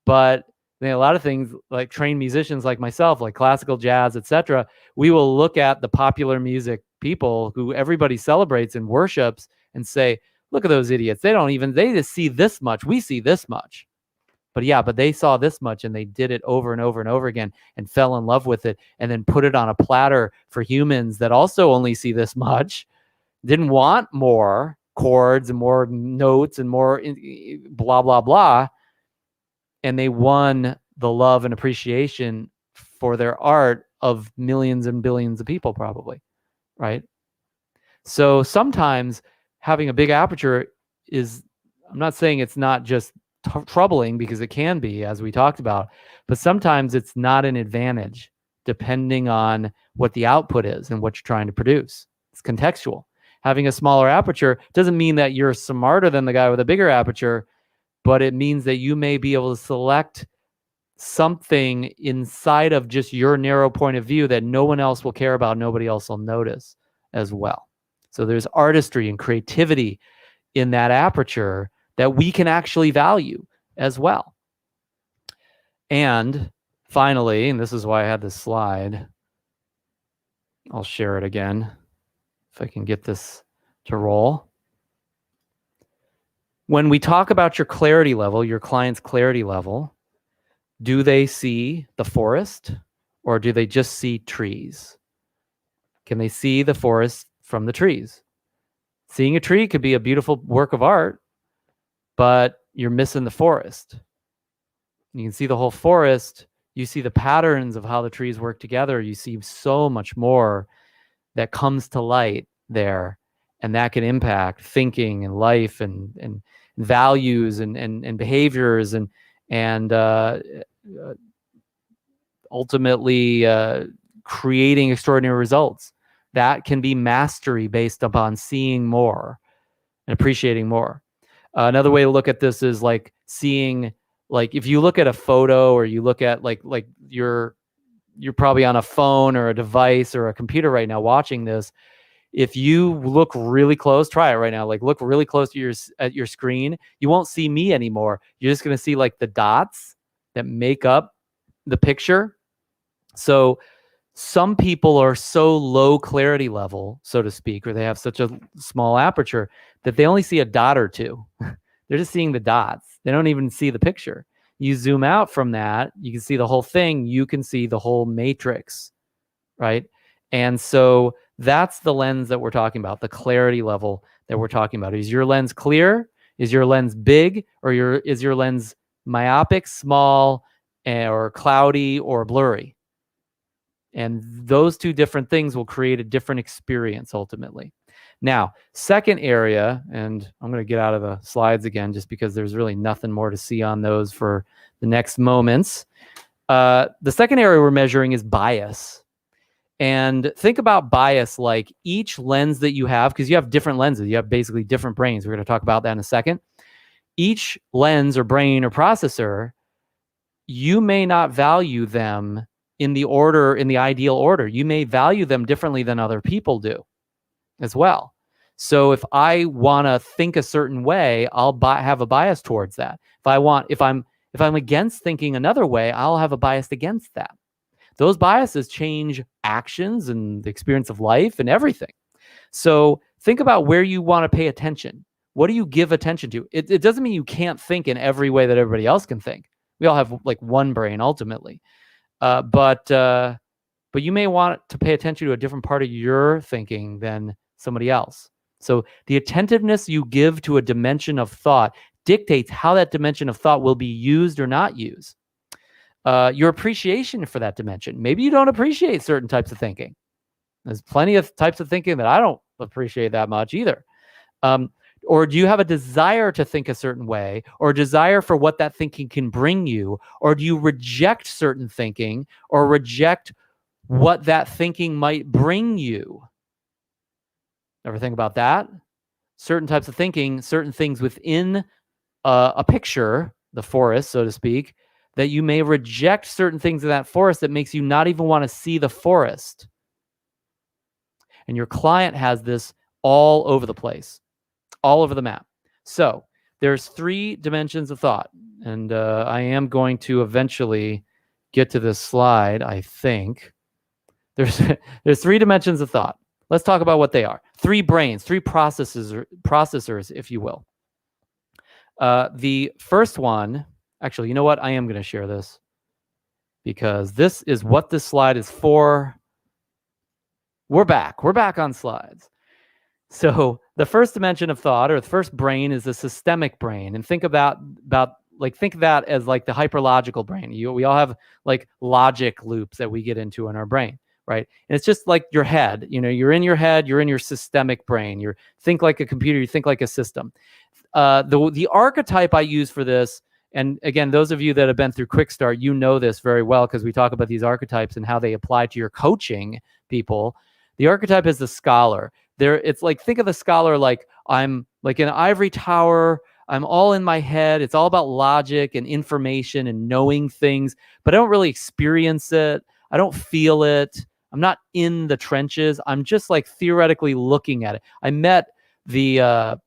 But a lot of things, like trained musicians like myself, like classical, jazz, etc., we will look at the popular music people who everybody celebrates and worships and say, look at those idiots. They just see this much. We see this much. But they saw this much and they did it over and over and over again and fell in love with it and then put it on a platter for humans that also only see this much, didn't want more chords and more notes and more blah, blah, blah. And they won the love and appreciation for their art of millions and billions of people probably, right? So sometimes having a big aperture is, I'm not saying it's not just troubling, because it can be, as we talked about, but sometimes it's not an advantage depending on what the output is and what you're trying to produce. It's contextual. Having a smaller aperture doesn't mean that you're smarter than the guy with a bigger aperture, but it means that you may be able to select something inside of just your narrow point of view that no one else will care about, nobody else will notice as well. So there's artistry and creativity in that aperture that we can actually value as well. And finally, and this is why I had this slide, I'll share it again if I can get this to roll. When we talk about your clarity level, your client's clarity level, do they see the forest or do they just see trees? Can they see the forest from the trees? Seeing a tree could be a beautiful work of art, but you're missing the forest. You can see the whole forest. You see the patterns of how the trees work together. You see so much more that comes to light there, and that can impact thinking and life and values and behaviors and ultimately creating extraordinary results. That can be mastery based upon seeing more and appreciating more. Another way to look at this is like seeing like if you look at a photo or you look at like you're probably on a phone or a device or a computer right now watching this. If you look really close, try it right now. Like look really close to at your screen. You won't see me anymore. You're just going to see like the dots that make up the picture. So some people are so low clarity level, so to speak, or they have such a small aperture that they only see a dot or two. They're just seeing the dots. They don't even see the picture. You zoom out from that, you can see the whole thing. You can see the whole matrix, right? And so that's the lens that we're talking about, the clarity level that we're talking about. Is your lens clear? Is your lens big? Or is your lens myopic, small, or cloudy, or blurry? And those two different things will create a different experience ultimately. Now, second area, and I'm going to get out of the slides again just because there's really nothing more to see on those for the next moments. The second area we're measuring is bias. And think about bias like each lens that you have, because you have different lenses. You have basically different brains. We're going to talk about that in a second. Each lens or brain or processor, you may not value them in the order, in the ideal order. You may value them differently than other people do as well. So if I want to think a certain way, I'll have a bias towards that. If I'm against thinking another way, I'll have a bias against that. Those biases change actions and the experience of life and everything. So think about where you want to pay attention. What do you give attention to? It doesn't mean you can't think in every way that everybody else can think. We all have like one brain ultimately. But you may want to pay attention to a different part of your thinking than somebody else. So the attentiveness you give to a dimension of thought dictates how that dimension of thought will be used or not used. Your appreciation for that dimension. Maybe you don't appreciate certain types of thinking. There's plenty of types of thinking that I don't appreciate that much either. Or do you have a desire to think a certain way, or a desire for what that thinking can bring you? Or do you reject certain thinking or reject what that thinking might bring you? Ever think about that? Certain types of thinking, certain things within a picture, the forest, so to speak, that you may reject certain things in that forest that makes you not even want to see the forest. And your client has this all over the place, all over the map. So there's 3 dimensions of thought. And I am going to eventually get to this slide, I think. There's 3 dimensions of thought. Let's talk about what they are. 3 brains, 3 processors, if you will. The first one, actually, you know what? I am going to share this because this is what this slide is for. We're back. We're back on slides. So the first dimension of thought, or the first brain, is the systemic brain. And think about think of that as like the hyperlogical brain. We all have like logic loops that we get into in our brain, right? And it's just like your head. You know, you're in your head, you're in your systemic brain. You think like a computer, you think like a system. The archetype I use for this, and again, those of you that have been through Quick Start, you know this very well because we talk about these archetypes and how they apply to your coaching people. The archetype is the scholar. It's like, think of the scholar like I'm like in an ivory tower. I'm all in my head. It's all about logic and information and knowing things, but I don't really experience it. I don't feel it. I'm not in the trenches. I'm just like theoretically looking at it. I met the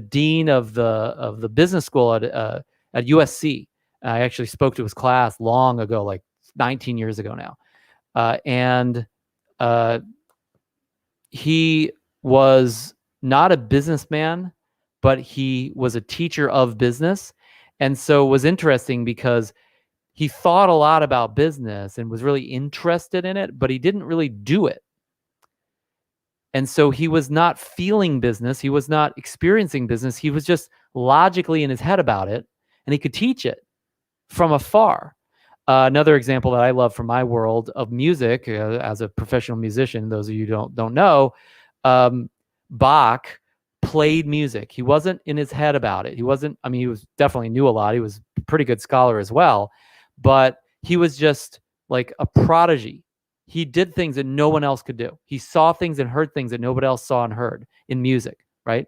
dean of the business school at USC. I actually spoke to his class long ago, like 19 years ago now. And he was not a businessman, but he was a teacher of business. And so it was interesting because he thought a lot about business and was really interested in it, but he didn't really do it. And so he was not feeling business. He was not experiencing business. He was just logically in his head about it, and he could teach it from afar. Another example that I love from my world of music, as a professional musician, those of you who don't know, Bach played music. He wasn't in his head about it. He was definitely knew a lot. He was a pretty good scholar as well, but he was just like a prodigy. He did things that no one else could do. He saw things and heard things that nobody else saw and heard in music, right?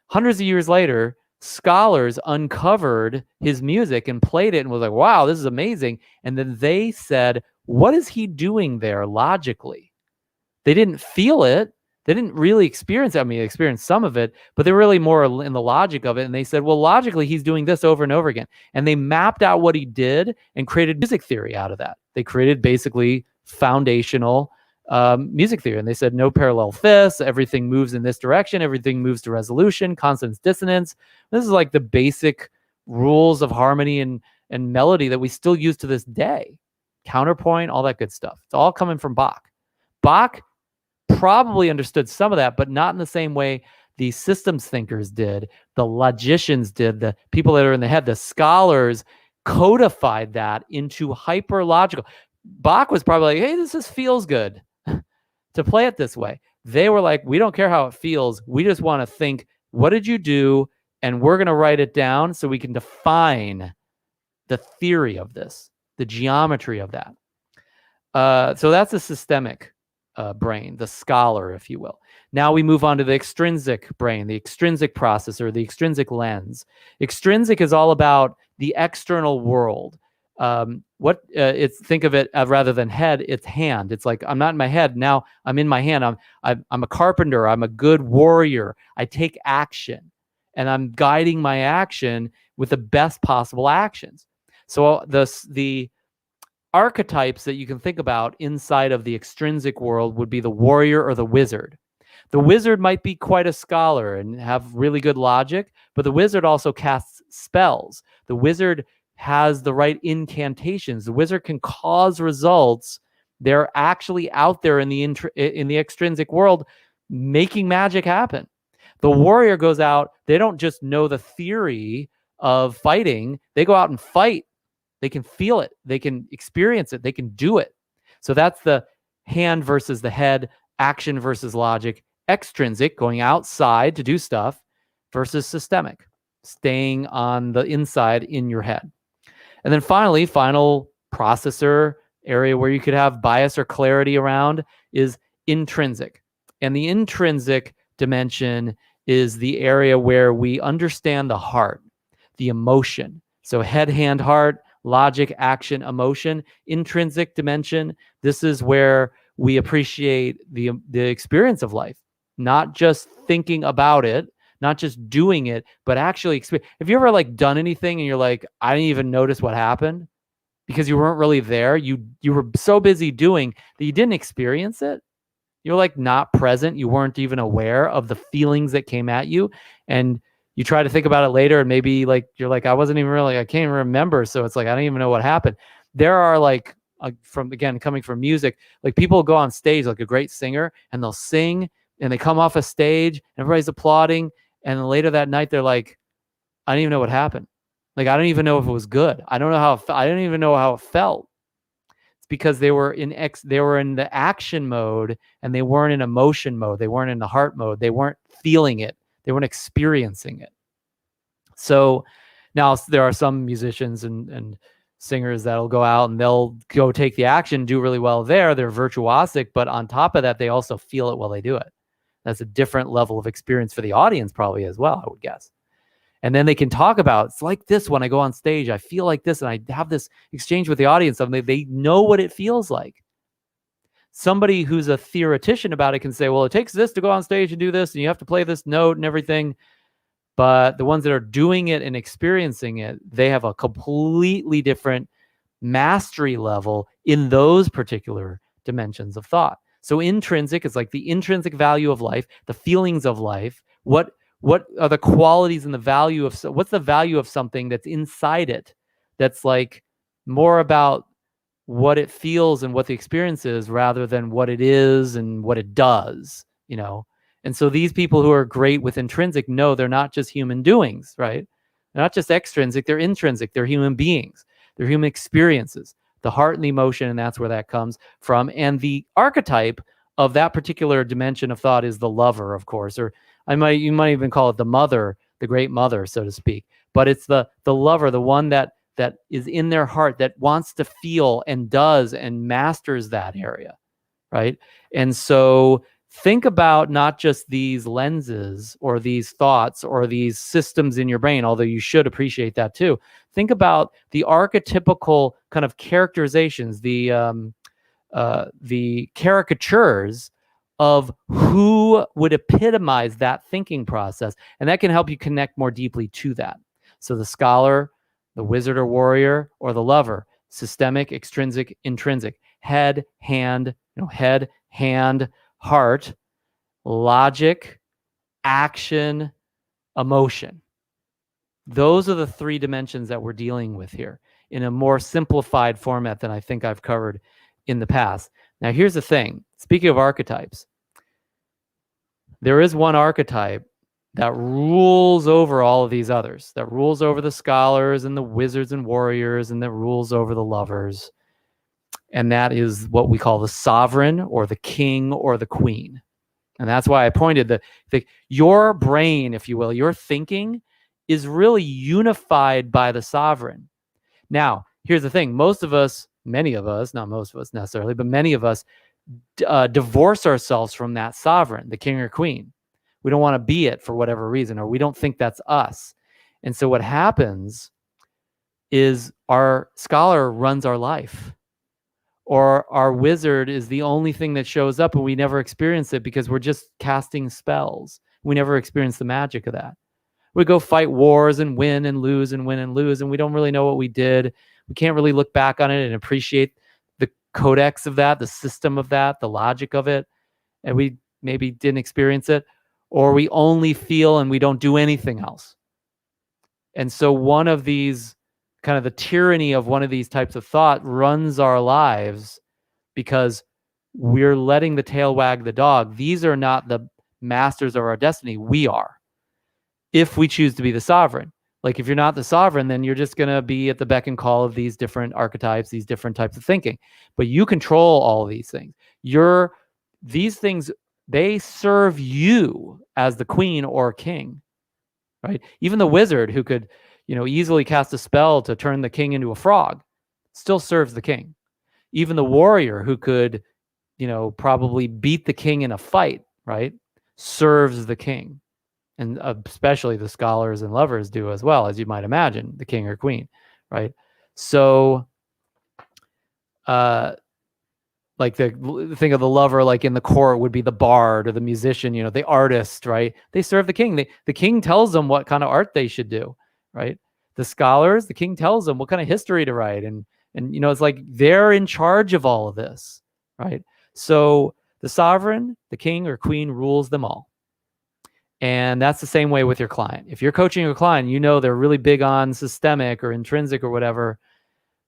Hundreds of years later, scholars uncovered his music and played it and was like, wow, this is amazing. And then they said, what is he doing there logically? They didn't feel it. They didn't really experience it. I mean, they experienced some of it, but they were really more in the logic of it. And they said, well, logically, he's doing this over and over again. And they mapped out what he did and created music theory out of that. They created basically foundational music theory. And they said, no parallel fifths, everything moves in this direction, everything moves to resolution, consonance, dissonance. This is like the basic rules of harmony and melody that we still use to this day. Counterpoint, all that good stuff. It's all coming from Bach. Bach probably understood some of that, but not in the same way the systems thinkers did, the logicians did, the people that are in the head, the scholars codified that into hyper logical. Bach was probably like, hey, this just feels good to play it this way. They were like, we don't care how it feels. We just want to think, what did you do? And we're going to write it down so we can define the theory of this, the geometry of that. So that's a systemic brain, the scholar, if you will. Now we move on to the extrinsic brain, the extrinsic processor, the extrinsic lens. Extrinsic is all about the external world. Think of it rather than head, it's hand. It's like, I'm not in my head, now I'm in my hand. I'm a carpenter, I'm a good warrior. I take action and I'm guiding my action with the best possible actions. So the archetypes that you can think about inside of the extrinsic world would be the warrior or the wizard. The wizard might be quite a scholar and have really good logic, but the wizard also casts spells. The wizard has the right incantations. The wizard can cause results. They're actually out there in the extrinsic world making magic happen. The warrior goes out, they don't just know the theory of fighting, they go out and fight. They can feel it. They can experience it. They can do it. So that's the hand versus the head, action versus logic, extrinsic, going outside to do stuff, versus systemic, staying on the inside in your head. And then finally, final processor area where you could have bias or clarity around is intrinsic. And the intrinsic dimension is the area where we understand the heart, the emotion. So head, hand, heart, logic, action, emotion. Intrinsic dimension, this is where we appreciate the experience of life, not just thinking about it, not just doing it, but actually experience. Have you ever like done anything and you're like, I didn't even notice what happened because you weren't really there? You were so busy doing that you didn't experience it. You're like not present. You weren't even aware of the feelings that came at you. And you try to think about it later and maybe like, you're like, I can't even remember. So it's like, I don't even know what happened. There are like, coming from music, like people go on stage, like a great singer, and they'll sing and they come off a stage and everybody's applauding. And then later that night, they're like, I don't even know what happened. Like, I don't even know if it was good. I don't even know how it felt. It's because they were in the action mode and they weren't in emotion mode. They weren't in the heart mode. They weren't feeling it. They weren't experiencing it. So now there are some musicians and singers that'll go out and they'll go take the action, do really well there. They're virtuosic, but on top of that, they also feel it while they do it. That's a different level of experience for the audience probably as well, I would guess. And then they can talk about, it's like this when I go on stage, I feel like this, and I have this exchange with the audience. They know what it feels like. Somebody who's a theoretician about it can say, well, it takes this to go on stage and do this, and you have to play this note and everything. But the ones that are doing it and experiencing it, they have a completely different mastery level in those particular dimensions of thought. So intrinsic is like the intrinsic value of life, the feelings of life. What are the qualities and the value of, what's the value of something that's inside it? That's like more about what it feels and what the experience is rather than what it is and what it does, you know? And so these people who are great with intrinsic know they're not just human doings, right? They're not just extrinsic, they're intrinsic. They're human beings. They're human experiences, the heart and the emotion, and that's where that comes from. And the archetype of that particular dimension of thought is the lover, of course, or you might even call it the mother, the great mother, so to speak. But it's the lover, the one that is in their heart, that wants to feel and does and masters that area, right? And so think about not just these lenses or these thoughts or these systems in your brain, although you should appreciate that too. Think about the archetypical kind of characterizations, the caricatures of who would epitomize that thinking process. And that can help you connect more deeply to that. So the scholar, the wizard or warrior, or the lover, systemic, extrinsic, intrinsic, head, hand, head, hand, heart, logic, action, emotion. Those are the three dimensions that we're dealing with here in a more simplified format than I think I've covered in the past. Now, here's the thing. Speaking of archetypes, there is one archetype that rules over all of these others, that rules over the scholars and the wizards and warriors, and that rules over the lovers. And that is what we call the sovereign or the king or the queen. And that's why I pointed your brain, if you will, your thinking is really unified by the sovereign. Now, here's the thing. Most of us, many of us, not most of us necessarily, but many of us divorce ourselves from that sovereign, the king or queen. We don't want to be it for whatever reason, or we don't think that's us. And so what happens is our scholar runs our life, or our wizard is the only thing that shows up, and we never experience it because we're just casting spells. We never experience the magic of that. We go fight wars and win and lose and win and lose, and we don't really know what we did. We can't really look back on it and appreciate the codex of that, the system of that, the logic of it, and we maybe didn't experience it, or we only feel and we don't do anything else. And so one of these, kind of the tyranny of one of these types of thought runs our lives because we're letting the tail wag the dog. These are not the masters of our destiny. We are. If we choose to be the sovereign. Like if you're not the sovereign, then you're just going to be at the beck and call of these different archetypes, these different types of thinking. But you control all of these things. These things, they serve you as the queen or king, right? Even the wizard who could, easily cast a spell to turn the king into a frog still serves the king. Even the warrior who could, probably beat the king in a fight, right? Serves the king. And especially the scholars and lovers do as well, as you might imagine, the king or queen, right? So, like think of the lover, like in the court would be the bard or the musician, the artist, right? They serve the king. The king tells them what kind of art they should do, right? The scholars, the king tells them what kind of history to write. And it's like they're in charge of all of this, right? So the sovereign, the king or queen rules them all. And that's the same way with your client. If you're coaching your client, they're really big on systemic or intrinsic or whatever.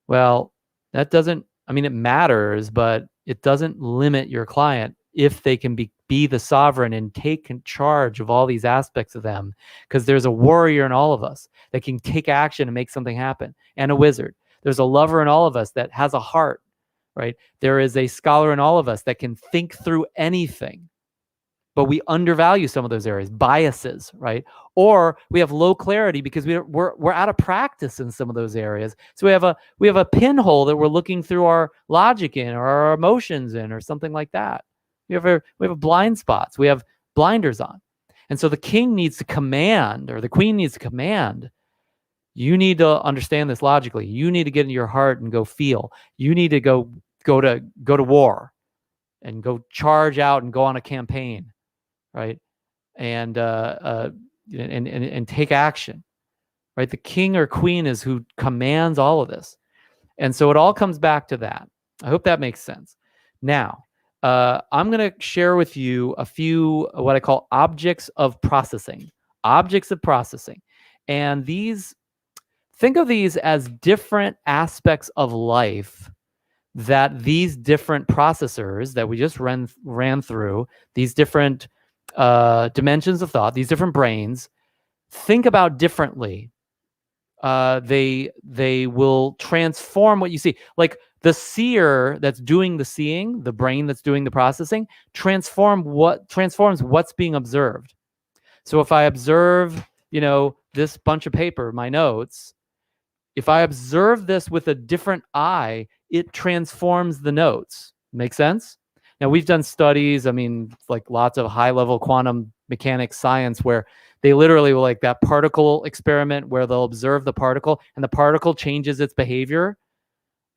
Well, that doesn't, it matters, but it doesn't limit your client if they can be the sovereign and take charge of all these aspects of them, because there's a warrior in all of us that can take action and make something happen, and a wizard. There's a lover in all of us that has a heart, right? There is a scholar in all of us that can think through anything. But we undervalue some of those areas, biases, right? Or we have low clarity because we're out of practice in some of those areas. So we have a pinhole that we're looking through our logic in, or our emotions in, or something like that. We have a blind spots. We have blinders on. And so the king needs to command, or the queen needs to command. You need to understand this logically. You need to get into your heart and go feel. You need to go to war and go charge out and go on a campaign. Right, and take action, right? The king or queen is who commands all of this, and so it all comes back to that. I hope that makes sense. Now, I'm going to share with you a few what I call objects of processing. Objects of processing, and think of these as different aspects of life that these different processors that we just ran through, these different dimensions of thought, these different brains, think about differently. They will transform what you see. Like the seer that's doing the seeing, the brain that's doing the processing, transforms what's being observed. So if I observe, this bunch of paper, my notes, if I observe this with a different eye, it transforms the notes. Make sense? Now, we've done studies, I mean, like lots of high-level quantum mechanics science, where they literally will, like that particle experiment where they'll observe the particle and the particle changes its behavior.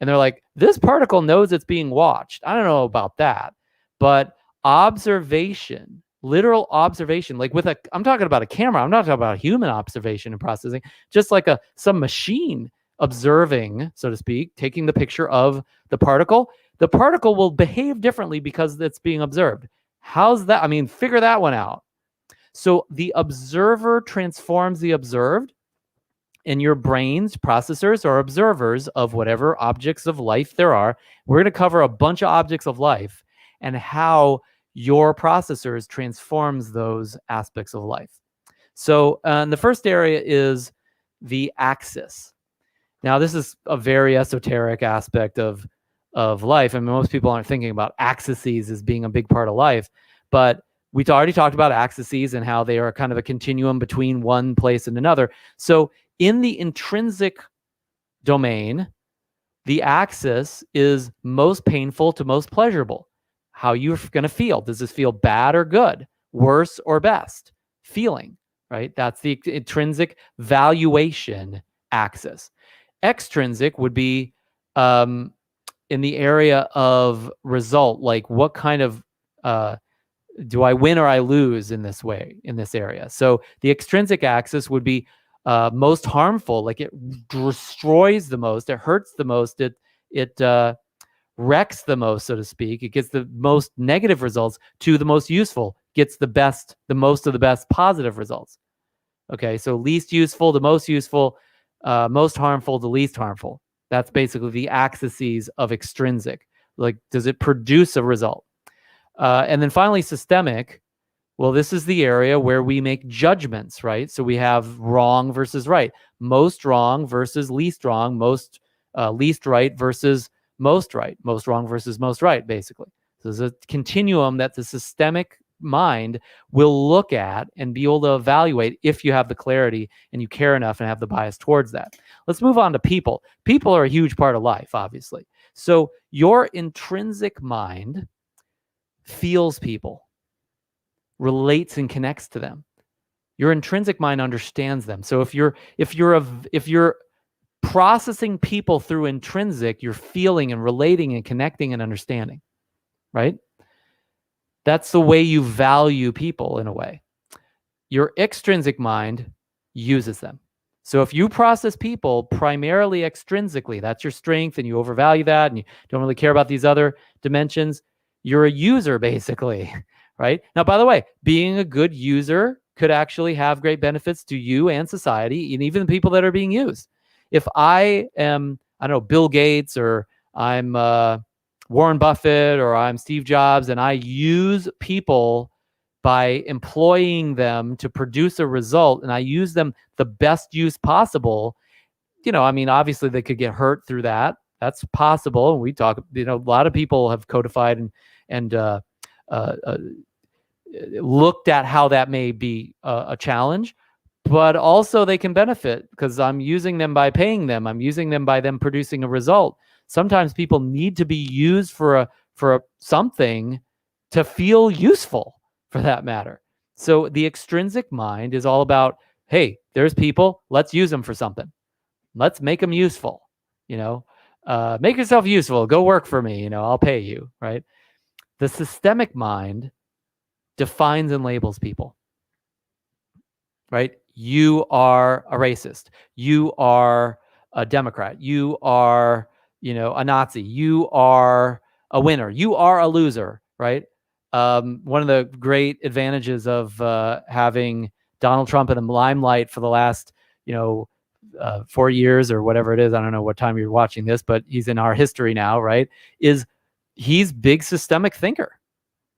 And they're like, this particle knows it's being watched. I don't know about that. But observation, literal observation, like I'm talking about a camera. I'm not talking about human observation and processing, just like some machine observing, so to speak, taking the picture of the particle will behave differently because it's being observed. How's that? I mean, figure that one out. So the observer transforms the observed, and your brain's processors are observers of whatever objects of life there are. We're going to cover a bunch of objects of life and how your processors transforms those aspects of life. So the first area is the axis. Now, this is a very esoteric aspect of life. I mean, most people aren't thinking about axes as being a big part of life, but we already talked about axes and how they are kind of a continuum between one place and another. So in the intrinsic domain, the axis is most painful to most pleasurable. How you're going to feel. Does this feel bad or good? Worse or best? Feeling, right? That's the intrinsic valuation axis. Extrinsic would be in the area of result, like what kind of do I win or I lose in this way, in this area? So the extrinsic axis would be most harmful, like it destroys the most, it hurts the most, it wrecks the most, so to speak. It gets the most negative results to the most useful, gets the most of the best positive results. Okay, so least useful to most useful, most harmful to least harmful. That's basically the axes of extrinsic. Like, does it produce a result? And then finally, systemic. Well, this is the area where we make judgments, right? So we have wrong versus right, most wrong versus least wrong, most least right versus most right, most wrong versus most right, basically. So there's a continuum that the systemic mind will look at and be able to evaluate if you have the clarity and you care enough and have the bias towards that. Let's move on to people. People are a huge part of life, obviously. So your intrinsic mind feels people, relates and connects to them. Your intrinsic mind understands them. So if you're processing people through intrinsic, you're feeling and relating and connecting and understanding, right? That's the way you value people in a way. Your extrinsic mind uses them. So if you process people primarily extrinsically, that's your strength, and you overvalue that, and you don't really care about these other dimensions, you're a user basically, right? Now, by the way, being a good user could actually have great benefits to you and society, and even the people that are being used. If I am, I don't know, Bill Gates, or I'm Warren Buffett, or I'm Steve Jobs, and I use people by employing them to produce a result, and I use them the best use possible, I mean, obviously they could get hurt through that. That's possible. And we talk, a lot of people have codified and looked at how that may be a challenge, but also they can benefit because I'm using them by paying them. I'm using them by them producing a result. Sometimes people need to be used for something to feel useful, for that matter. So the extrinsic mind is all about, hey, there's people, let's use them for something. Let's make them useful. Make yourself useful. Go work for me. I'll pay you, right? The systemic mind defines and labels people, right? You are a racist. You are a Democrat. You are, a Nazi. You are a winner. You are a loser, right? One of the great advantages of having Donald Trump in the limelight for the last, 4 years or whatever it is, I don't know what time you're watching this, but he's in our history now, right? Is he's big systemic thinker,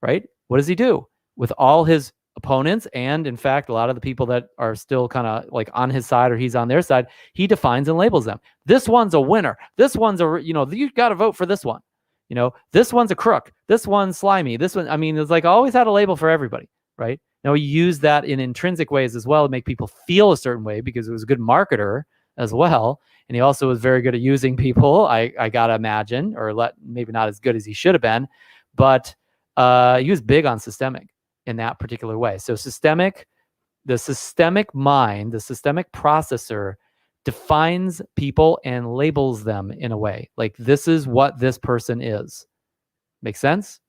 right? What does he do with all his opponents? And in fact, a lot of the people that are still kind of like on his side or he's on their side, he defines and labels them. This one's a winner. This one's you got to vote for this one. This one's a crook. This one's slimy. This one, I mean, it's like always had a label for everybody, right? Now, he used that in intrinsic ways as well to make people feel a certain way because it was a good marketer as well. And he also was very good at using people, I got to imagine, or maybe not as good as he should have been. But he was big on systemic in that particular way. So the systemic mind, the systemic processor defines people and labels them in a way. Like, this is what this person is. Make sense?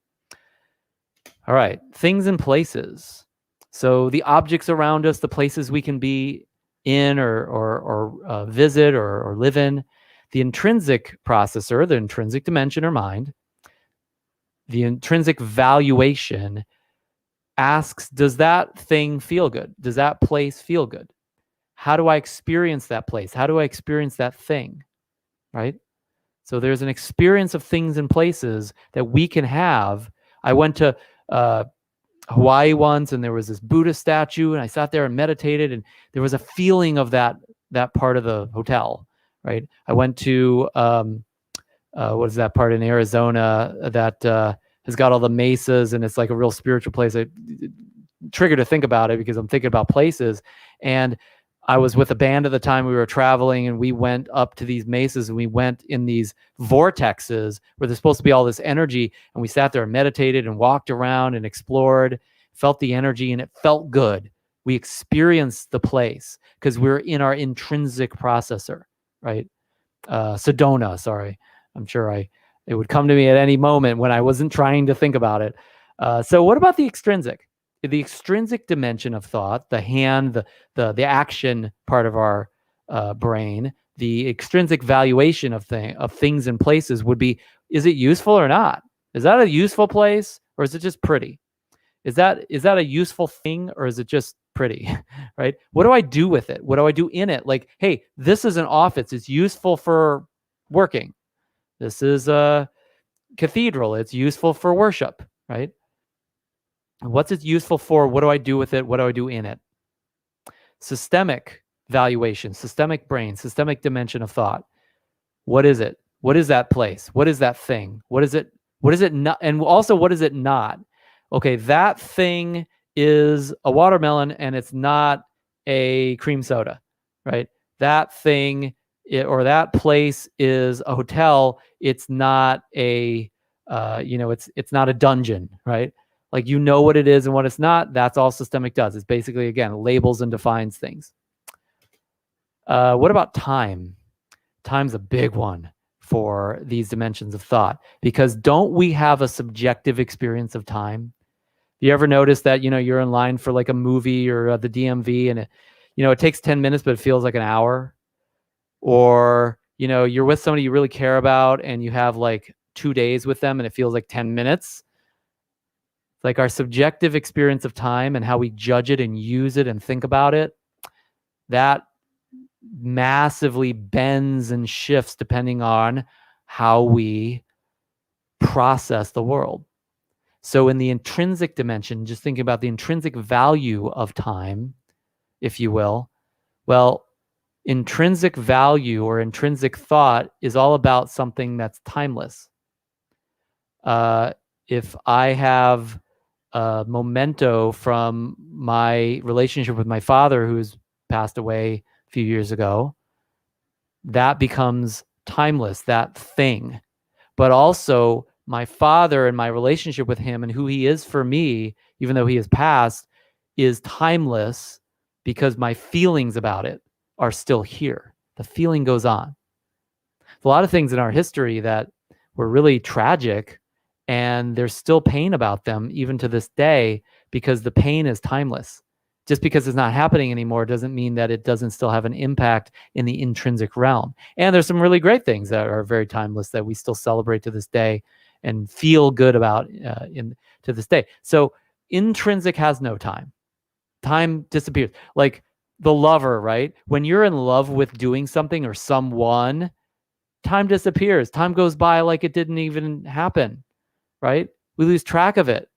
All right, things and places. So the objects around us, the places we can be in or visit or live in. The intrinsic processor, the intrinsic dimension or mind, the intrinsic valuation asks, does that thing feel good? Does that place feel good? How do I experience that place? How do I experience that thing? Right? So there's an experience of things and places that we can have. I went to Hawaii once, and there was this Buddha statue, and I sat there and meditated, and there was a feeling of that part of the hotel. Right? I went to what is that part in Arizona that has got all the mesas, and it's like a real spiritual place. I triggered to think about it because I'm thinking about places. And I was with a band at the time. We were traveling, and we went up to these mesas, and we went in these vortexes where there's supposed to be all this energy. And we sat there and meditated and walked around and explored, felt the energy, and it felt good. We experienced the place because we're in our intrinsic processor, right? Sedona, sorry. I'm sure it would come to me at any moment when I wasn't trying to think about it. So what about the extrinsic? The extrinsic dimension of thought, the hand, the action part of our brain, the extrinsic valuation of things and places would be, is it useful or not? Is that a useful place, or is it just pretty? Is that a useful thing, or is it just pretty? Right? What do I do with it? What do I do in it? Like, hey, this is an office. It's useful for working. This is a cathedral. It's useful for worship, right? What's it useful for? What do I do with it? What do I do in it? Systemic valuation, systemic brain, systemic dimension of thought. What is it? What is that place? What is that thing? What is it? What is it not? And also, what is it not? Okay, that thing is a watermelon, and it's not a cream soda, right? That thing or that place is a hotel. It's not a, it's not a dungeon, right? Like, you know what it is and what it's not. That's all systemic does. It's basically, again, labels and defines things. What about time? Time's a big one for these dimensions of thought, because don't we have a subjective experience of time? You ever notice that, you're in line for like a movie or the DMV, and it takes 10 minutes, but it feels like an hour? Or, you're with somebody you really care about, and you have like 2 days with them, and it feels like 10 minutes. Like, our subjective experience of time and how we judge it and use it and think about it, that massively bends and shifts depending on how we process the world. So in the intrinsic dimension, just thinking about the intrinsic value of time, if you will, well, intrinsic value or intrinsic thought is all about something that's timeless. If I have a memento from my relationship with my father, who's passed away a few years ago, that becomes timeless, that thing. But also, my father and my relationship with him and who he is for me, even though he has passed, is timeless because my feelings about it are still here. The feeling goes on. A lot of things in our history that were really tragic, and there's still pain about them even to this day, because the pain is timeless. Just because it's not happening anymore doesn't mean that it doesn't still have an impact in the intrinsic realm. And there's some really great things that are very timeless that we still celebrate to this day and feel good about to this day. So intrinsic has no time. Time disappears. Like the lover, right? When you're in love with doing something or someone, time disappears. Time goes by like it didn't even happen, right? We lose track of it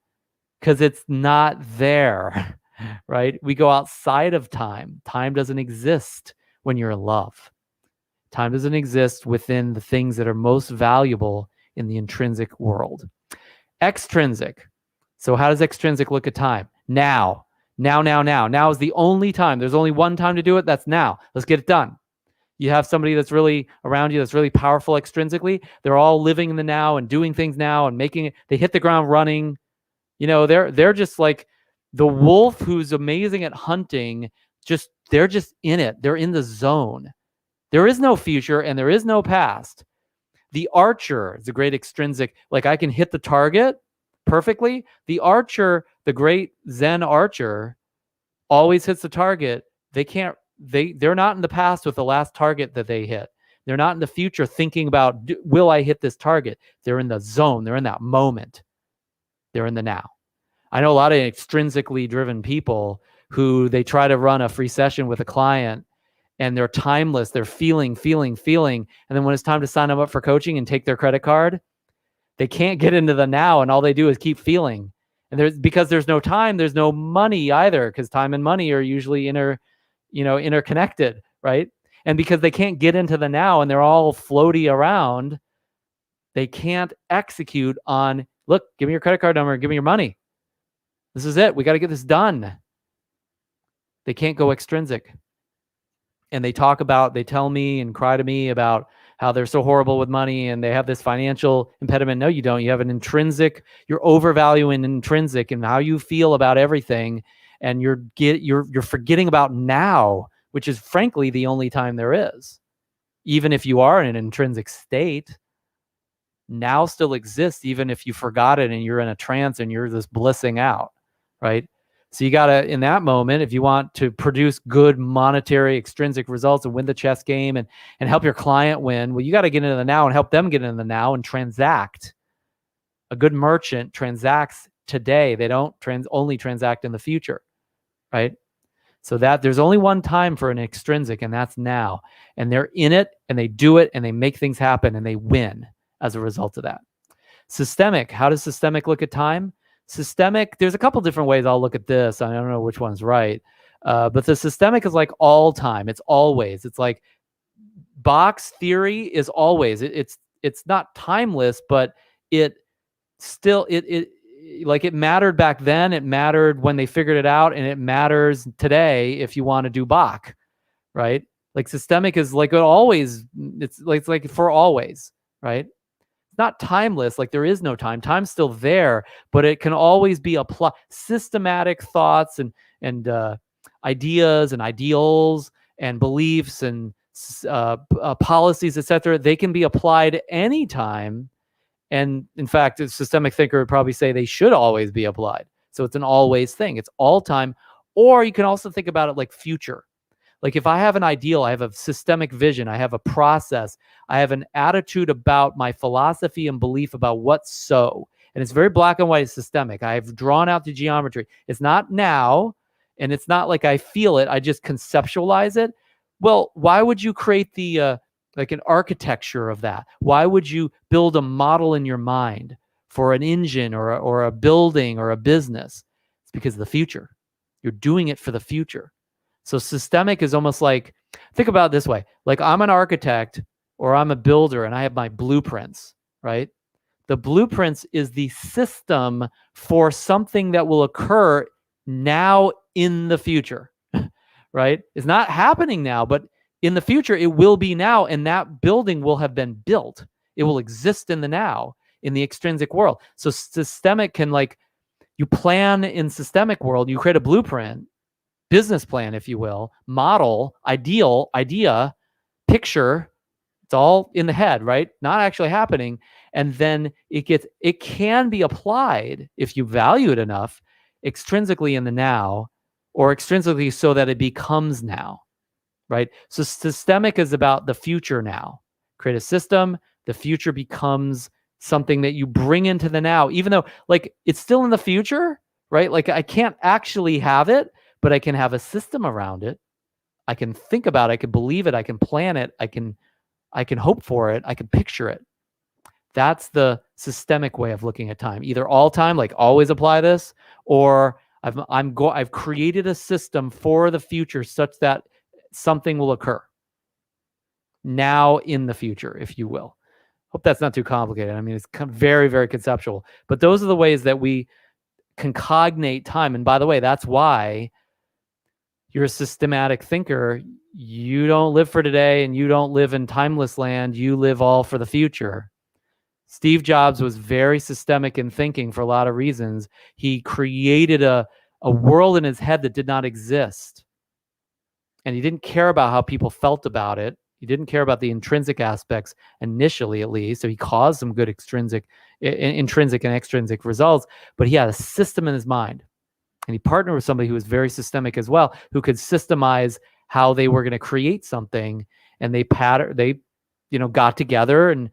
because it's not there, right? We go outside of time. Time doesn't exist when you're in love. Time doesn't exist within the things that are most valuable in the intrinsic world. Extrinsic. So how does extrinsic look at time? Now. Now is the only time. There's only one time to do it. That's now. Let's get it done. You have somebody that's really around you that's really powerful extrinsically. They're all living in the now and doing things now and making it. They hit the ground running. They're just like the wolf who's amazing at hunting. They're just in it. They're in the zone. There is no future and there is no past. The archer is a great extrinsic, like I can hit the target perfectly. The archer, the great Zen archer, always hits the target. They're not in the past with the last target that they hit. They're not in the future thinking about, will I hit this target? They're in the zone. They're in that moment. They're in the now. I know a lot of extrinsically driven people who they try to run a free session with a client and they're timeless. They're feeling. And then when it's time to sign them up for coaching and take their credit card, they can't get into the now, and all they do is keep feeling. And because there's no time, there's no money either, because time and money are usually interconnected, right? And because they can't get into the now and they're all floaty around, they can't execute on, look, give me your credit card number, give me your money. This is it. We got to get this done. They can't go extrinsic. And they tell me and cry to me about how they're so horrible with money and they have this financial impediment. No, you don't. You have an intrinsic, you're overvaluing intrinsic and how you feel about everything. And you're forgetting about now, which is frankly the only time there is. Even if you are in an intrinsic state, now still exists, even if you forgot it and you're in a trance and you're just blissing out, right? So you got to, in that moment, if you want to produce good monetary extrinsic results and win the chess game and help your client win, well, you got to get into the now and help them get into the now and transact. A good merchant transacts today. They don't only transact in the future, right? So that there's only one time for an extrinsic, and that's now. And they're in it and they do it and they make things happen and they win as a result of that. Systemic, how does systemic look at time? Systemic, there's a couple different ways I'll look at this. I don't know which one's right. But the systemic is like all time. It's always. It's like box theory is always. It's not timeless, but it still, like it mattered back then. It mattered when they figured it out, and it matters today if you want to do Bach, right? Like systemic is like it always. It's like for always, right? Not timeless, like there is no time. Time's still there, but it can always be applied. Systematic thoughts and ideas and ideals and beliefs and policies, etc. They can be applied anytime. And in fact, a systemic thinker would probably say they should always be applied. So it's an always thing. It's all time. Or you can also think about it like future. Like if I have an ideal, I have a systemic vision, I have a process, I have an attitude about my philosophy and belief about what's so. And it's very black and white, systemic. I've drawn out the geometry. It's not now, and it's not like I feel it. I just conceptualize it. Well, why would you create the like an architecture of that? Why would you build a model in your mind for an engine or a building or a business? It's because of the future. You're doing it for the future. So systemic is almost like, think about it this way. Like I'm an architect or I'm a builder and I have my blueprints, right? The blueprints is the system for something that will occur now in the future, right? It's not happening now, but in the future, it will be now, and that building will have been built. It will exist in the now, in the extrinsic world. So systemic can, like, you plan in systemic world, you create a blueprint, business plan, if you will, model, ideal, idea, picture. It's all in the head, right? Not actually happening. And then it can be applied if you value it enough, extrinsically in the now, or extrinsically so that it becomes now, right? So systemic is about the future now. Create a system, the future becomes something that you bring into the now, even though like it's still in the future, right? Like I can't actually have it, but I can have a system around it. I can think about it, I can believe it, I can plan it, I can hope for it, I can picture it. That's the systemic way of looking at time. Either all time, like always apply this, or I've created a system for the future such that something will occur now in the future, if you will. Hope that's not too complicated. I mean, it's very, very conceptual. But those are the ways that we can cognate time. And by the way, that's why you're a systematic thinker. You don't live for today and you don't live in timeless land. You live all for the future. Steve Jobs was very systemic in thinking for a lot of reasons. He created a world in his head that did not exist. And he didn't care about how people felt about it. He didn't care about the intrinsic aspects initially, at least. So he caused some good intrinsic and extrinsic results, but he had a system in his mind. And he partnered with somebody who was very systemic as well, who could systemize how they were going to create something. And they got together and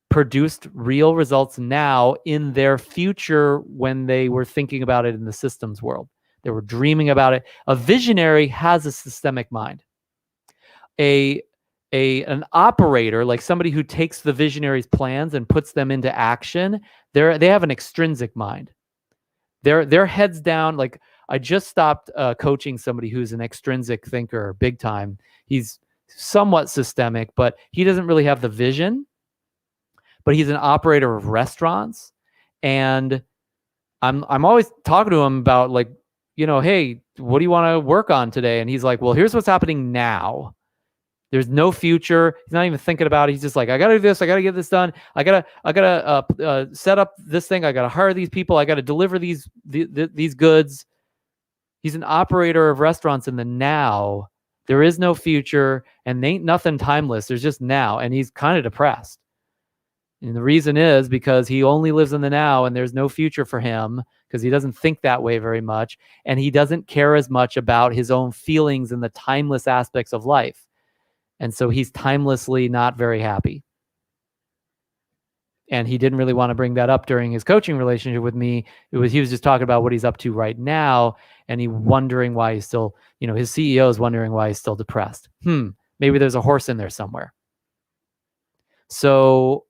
produced real results now in their future when they were thinking about it in the systems world. They were dreaming about it. A visionary has a systemic mind. An operator, like somebody who takes the visionary's plans and puts them into action, they have an extrinsic mind. Their heads down. Like, I just stopped coaching somebody who's an extrinsic thinker, big time. He's somewhat systemic, but he doesn't really have the vision. But he's an operator of restaurants, and I'm always talking to him about, like, hey, what do you want to work on today? And he's like, well, here's what's happening now. There's no future. He's not even thinking about it. He's just like, I got to do this. I got to get this done. I gotta set up this thing. I got to hire these people. I got to deliver these goods. He's an operator of restaurants in the now. There is no future, and ain't nothing timeless. There's just now, and he's kind of depressed. And the reason is because he only lives in the now, and there's no future for him because he doesn't think that way very much, and he doesn't care as much about his own feelings and the timeless aspects of life. And so he's timelessly not very happy. And he didn't really want to bring that up during his coaching relationship with me. He was just talking about what he's up to right now, and he wondering why he's still, his CEO is wondering why he's still depressed. Maybe there's a horse in there somewhere. So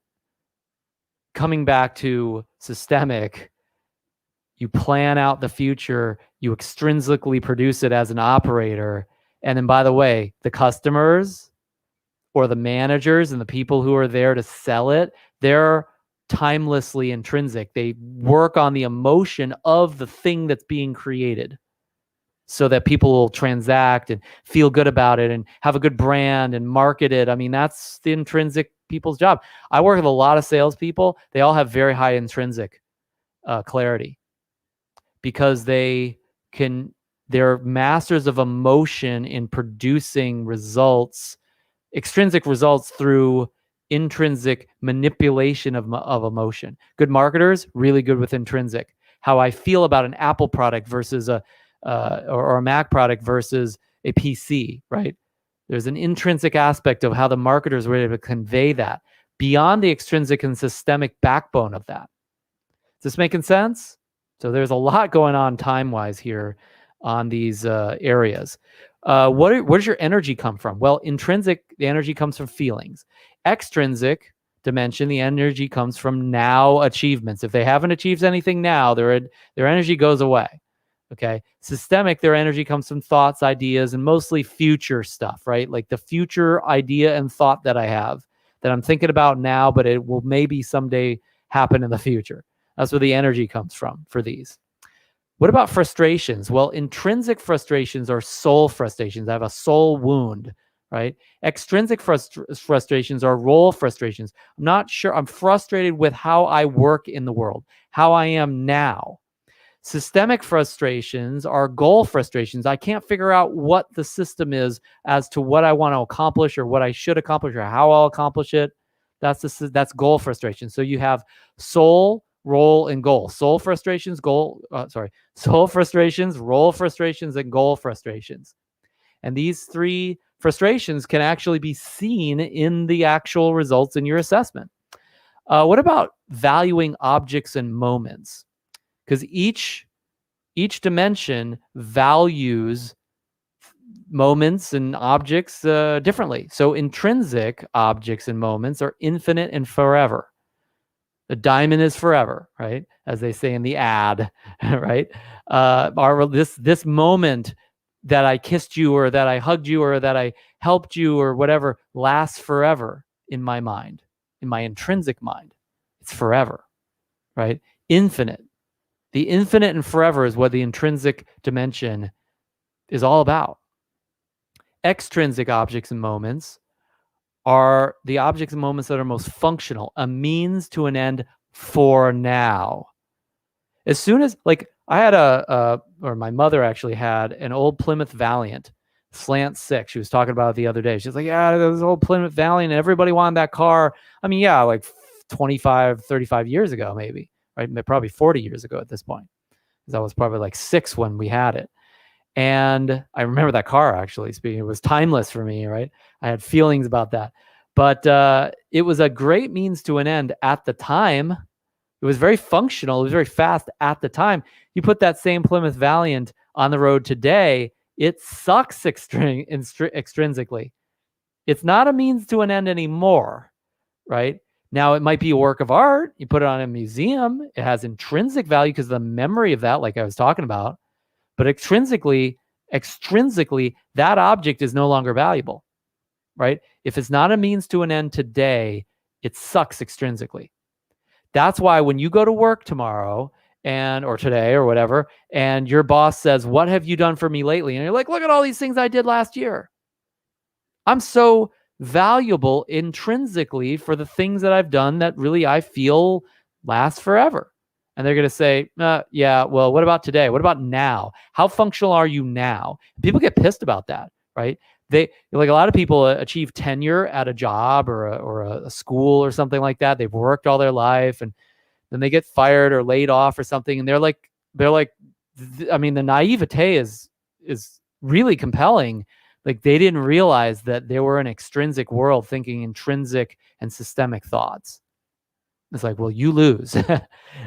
coming back to systemic, you plan out the future, you extrinsically produce it as an operator. And then, by the way, the customers or the managers and the people who are there to sell it, they're timelessly intrinsic. They work on the emotion of the thing that's being created so that people will transact and feel good about it and have a good brand and market it. I mean, that's the intrinsic people's job. I work with a lot of salespeople. They all have very high intrinsic clarity because they're masters of emotion in producing results, extrinsic results through intrinsic manipulation of emotion. Good marketers, really good with intrinsic. How I feel about an Apple product versus or a Mac product versus a PC, right? There's an intrinsic aspect of how the marketers were able to convey that beyond the extrinsic and systemic backbone of that. Is this making sense? So there's a lot going on time-wise here on these areas. Where does your energy come from? Well, intrinsic, the energy comes from feelings. Extrinsic dimension, the energy comes from now achievements. If they haven't achieved anything now, their energy goes away. Okay. Systemic, their energy comes from thoughts, ideas, and mostly future stuff, right? Like the future idea and thought that I have that I'm thinking about now, but it will maybe someday happen in the future. That's where the energy comes from for these. What about frustrations? Well, intrinsic frustrations are soul frustrations. I have a soul wound, right? Extrinsic frustrations are role frustrations. I'm not sure. I'm frustrated with how I work in the world, how I am now. Systemic frustrations are goal frustrations. I can't figure out what the system is as to what I want to accomplish or what I should accomplish or how I'll accomplish it. That's goal frustration. So you have soul, role, and goal. Soul frustrations, soul frustrations, role frustrations, and goal frustrations. And these three frustrations can actually be seen in the actual results in your assessment. What about valuing objects and moments? Because each dimension values moments and objects differently. So intrinsic objects and moments are infinite and forever. The diamond is forever, right? As they say in the ad, right? This moment that I kissed you or that I hugged you or that I helped you or whatever lasts forever in my mind, in my intrinsic mind. It's forever, right? Infinite. The infinite and forever is what the intrinsic dimension is all about. Extrinsic objects and moments are the objects and moments that are most functional, a means to an end for now. As soon as, like, I had or my mother actually had an old Plymouth Valiant slant 6. She was talking about it the other day. She's like, yeah, there was old Plymouth Valiant and everybody wanted that car. I mean, yeah, like 25, 35 years ago, maybe, right? Probably 40 years ago at this point. Because I was probably like 6 when we had it. And I remember that car, actually speaking. It was timeless for me, right? I had feelings about that. But it was a great means to an end at the time. It was very functional. It was very fast at the time. You put that same Plymouth Valiant on the road today, it sucks extrinsically. It's not a means to an end anymore, right? Now, it might be a work of art. You put it on a museum. It has intrinsic value because of the memory of that, like I was talking about. But extrinsically, that object is no longer valuable, right? If it's not a means to an end today, it sucks extrinsically. That's why when you go to work tomorrow or today or whatever, and your boss says, what have you done for me lately? And you're like, look at all these things I did last year. I'm so valuable intrinsically for the things that I've done that really I feel last forever. And they're going to say, yeah, well, what about today? What about now? How functional are you now? People get pissed about that, right? They, like, a lot of people achieve tenure at a job or a school or something like that. They've worked all their life and then they get fired or laid off or something. And they're like, I mean, the naivete is really compelling. Like, they didn't realize that they were an extrinsic world thinking intrinsic and systemic thoughts. It's like, well, you lose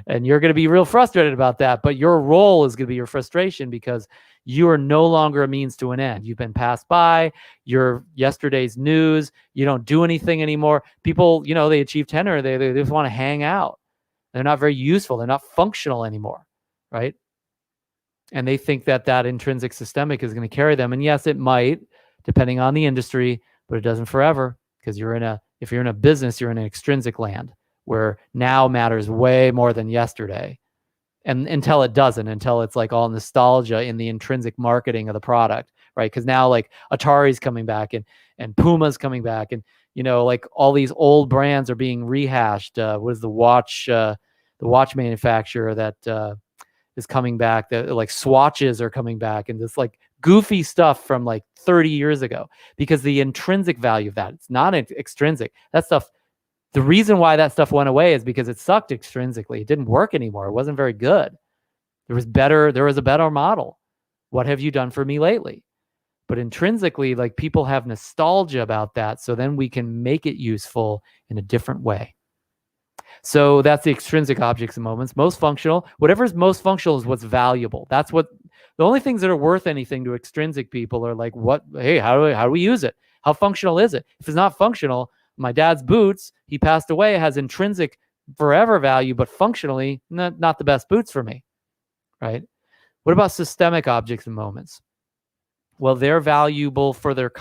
and you're going to be real frustrated about that. But your role is going to be your frustration because you are no longer a means to an end. You've been passed by. You're yesterday's news. You don't do anything anymore. People, they achieve tenure. They just want to hang out. They're not very useful. They're not functional anymore, right? And they think that intrinsic systemic is going to carry them. And yes, it might, depending on the industry, but it doesn't forever, because if you're in a business, you're in an extrinsic land where now matters way more than yesterday. And until it's like all nostalgia in the intrinsic marketing of the product, right? Because now, like, Atari's coming back and Puma's coming back, and like all these old brands are being rehashed. What is the watch manufacturer that is coming back? That, like, Swatches are coming back, and this, like, goofy stuff from like 30 years ago, because the intrinsic value of that, it's not extrinsic. That stuff, the reason why that stuff went away is because it sucked extrinsically. It didn't work anymore. It wasn't very good. There was a better model. What have you done for me lately? But intrinsically, like, people have nostalgia about that. So then we can make it useful in a different way. So that's the extrinsic objects and moments. Most functional. Whatever's most functional is what's valuable. That's what the only things that are worth anything to extrinsic people are like, how do we use it? How functional is it? If it's not functional, my dad's boots, he passed away, has intrinsic forever value, but functionally not the best boots for me, right? What about systemic objects and moments? Well, they're valuable for their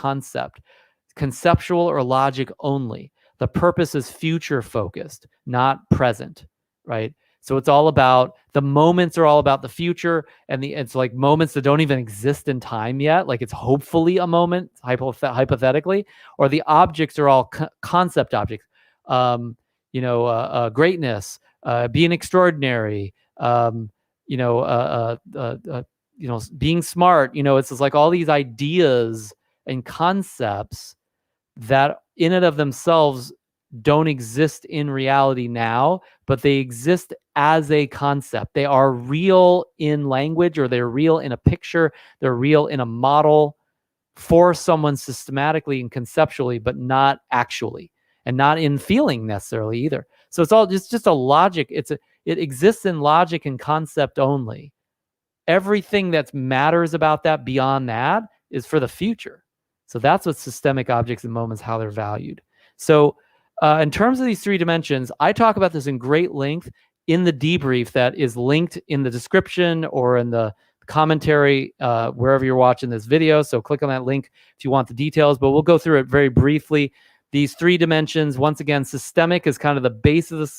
conceptual or logic only. The purpose is future focused, not present, right? So it's all about, the moments are all about the future, and it's like moments that don't even exist in time yet. Like, it's hopefully a moment, hypothetically, or the objects are all concept objects. Greatness, being extraordinary, being smart. It's just like all these ideas and concepts that in and of themselves don't exist in reality now, but they exist as a concept. They are real in language, or they're real in a picture. They're real in a model for someone systematically and conceptually, but not actually, and not in feeling necessarily either. So it's just a logic. It exists in logic and concept only. Everything that matters about that beyond that is for the future. So that's what systemic objects and moments, how they're valued. So in terms of these 3 dimensions, I talk about this in great length in the debrief that is linked in the description or in the commentary wherever you're watching this video. So click on that link if you want the details, but we'll go through it very briefly. These 3 dimensions, once again, systemic is kind of the base of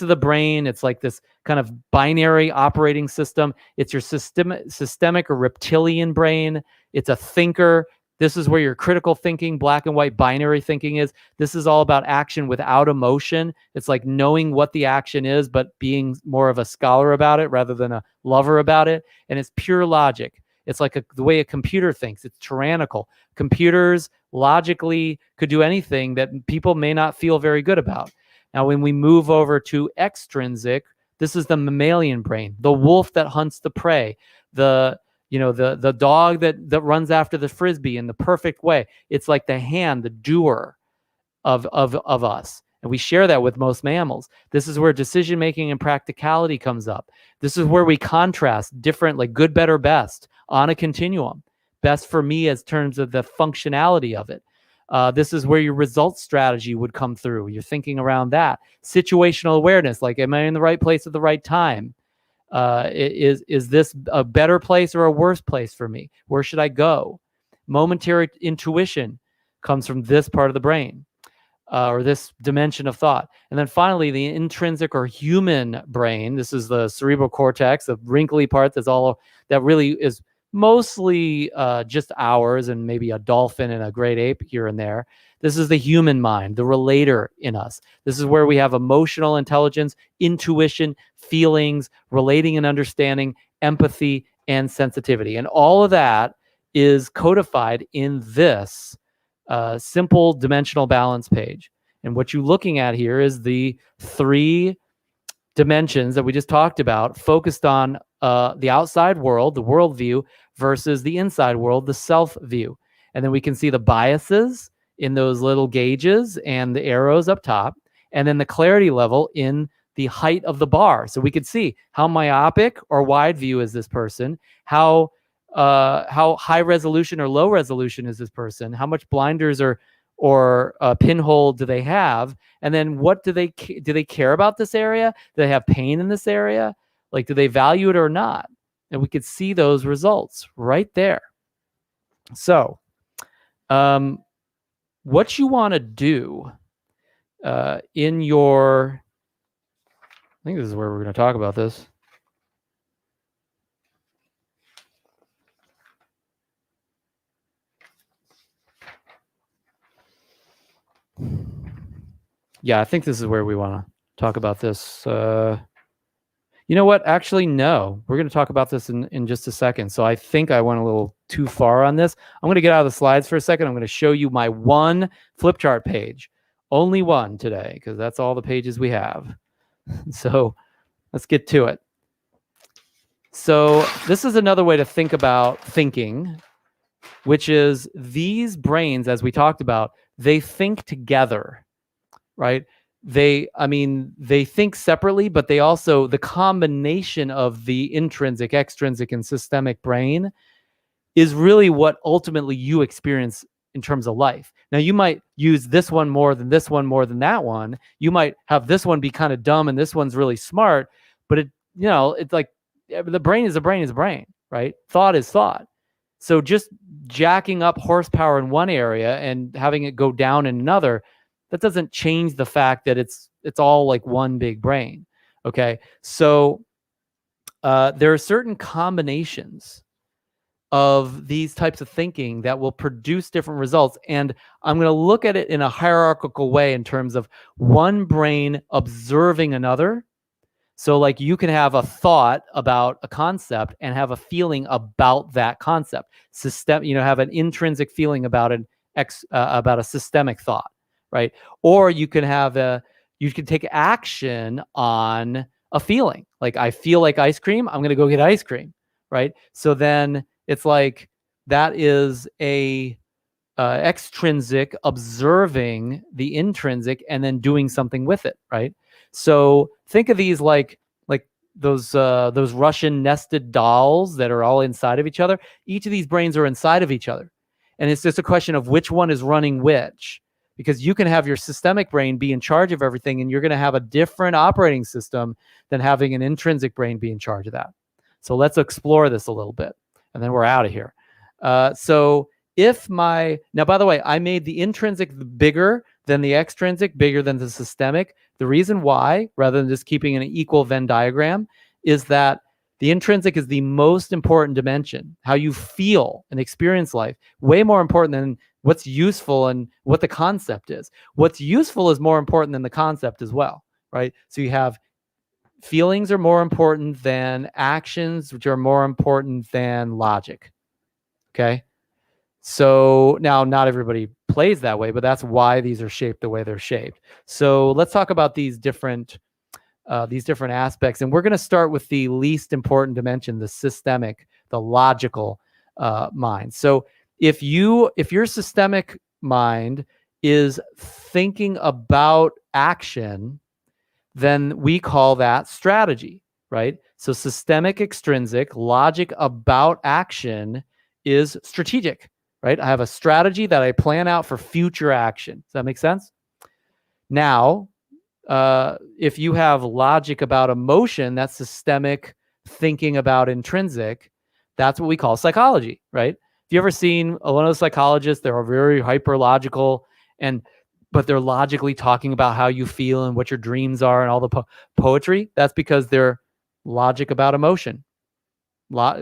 the brain. It's like this kind of binary operating system. It's your systemic or reptilian brain. It's a thinker. This is where your critical thinking, black and white binary thinking is. This is all about action without emotion. It's like knowing what the action is, but being more of a scholar about it rather than a lover about it. And it's pure logic. It's like the way a computer thinks. It's tyrannical. Computers logically could do anything that people may not feel very good about. Now, when we move over to extrinsic, this is the mammalian brain, the wolf that hunts the prey, the dog that runs after the frisbee in the perfect way. It's like the hand, the doer of us. And we share that with most mammals. This is where decision making and practicality comes up. This is where we contrast different, like good, better, best on a continuum. Best for me as terms of the functionality of it. This is where your results strategy would come through. You're thinking around that. Situational awareness, like am I in the right place at the right time? Is this a better place or a worse place for me? Where should I go? Momentary intuition comes from this part of the brain, or this dimension of thought. And then finally, the intrinsic or human brain. This is the cerebral cortex, the wrinkly part that really is mostly just ours and maybe a dolphin and a great ape here and there. This is the human mind, the relator in us. This is where we have emotional intelligence, intuition, feelings, relating and understanding, empathy, and sensitivity. And all of that is codified in this simple dimensional balance page. And what you're looking at here is the 3 dimensions that we just talked about, focused on the outside world, the world view, versus the inside world, the self view. And then we can see the biases in those little gauges and the arrows up top, and then the clarity level in the height of the bar. So we could see how myopic or wide view is this person, how high resolution or low resolution is this person, how much blinders or pinhole do they have, and then what do they care about this area? Do they have pain in this area? Like, do they value it or not? And we could see those results right there. So what you want to do in your, I think this is where we're going to talk about this. Yeah, I think this is where we want to talk about this. You know what? Actually, no. We're going to talk about this in just a second. So I think I went a little too far on this. I'm going to get out of the slides for a second. I'm going to show you my one flip chart page. Only one today, because that's all the pages we have. So let's get to it. So this is another way to think about thinking, which is these brains, as we talked about, they think together, right? They think separately, but they also, the combination of the intrinsic, extrinsic, and systemic brain is really what ultimately you experience in terms of life. Now, you might use this one more than this one more than that one. You might have this one be kind of dumb and this one's really smart, but it's like the brain is a brain, right? Thought is thought. So just jacking up horsepower in one area and having it go down in another, that doesn't change the fact that it's all like one big brain. Okay, so there are certain combinations of these types of thinking that will produce different results, and I'm going to look at it in a hierarchical way in terms of one brain observing another. So like you can have a thought about a concept and have a feeling about that concept. Have an intrinsic feeling about about a systemic thought. Right? Or you can take action on a feeling. Like, I feel like ice cream, I'm going to go get ice cream, right? So then it's like that is a extrinsic observing the intrinsic and then doing something with it, right? So think of these like those Russian nested dolls that are all inside of each other. Each of these brains are inside of each other, and it's just a question of which one is running which. Because you can have your systemic brain be in charge of everything, and you're going to have a different operating system than having an intrinsic brain be in charge of that. So let's explore this a little bit, and then we're out of here. So now, by the way, I made the intrinsic bigger than the extrinsic, bigger than the systemic. The reason why, rather than just keeping an equal Venn diagram, is that The intrinsic is the most important dimension, how you feel and experience life, way more important than what's useful and what the concept is. What's useful is more important than the concept as well, right? So you have feelings are more important than actions, which are more important than logic. Okay. So now not everybody plays that way, but that's why these are shaped the way they're shaped. So let's talk about these different aspects. And we're going to start with the least important dimension, the systemic, the logical mind. So if your systemic mind is thinking about action, then we call that strategy, right? So systemic extrinsic, logic about action is strategic, right? I have a strategy that I plan out for future action. Does that make sense? Now, if you have logic about emotion, that's systemic thinking about intrinsic. That's what we call psychology, right? Have you ever seen one of those psychologists? They're very hyper logical, but they're logically talking about how you feel and what your dreams are and all the poetry. That's because they're logic about emotion,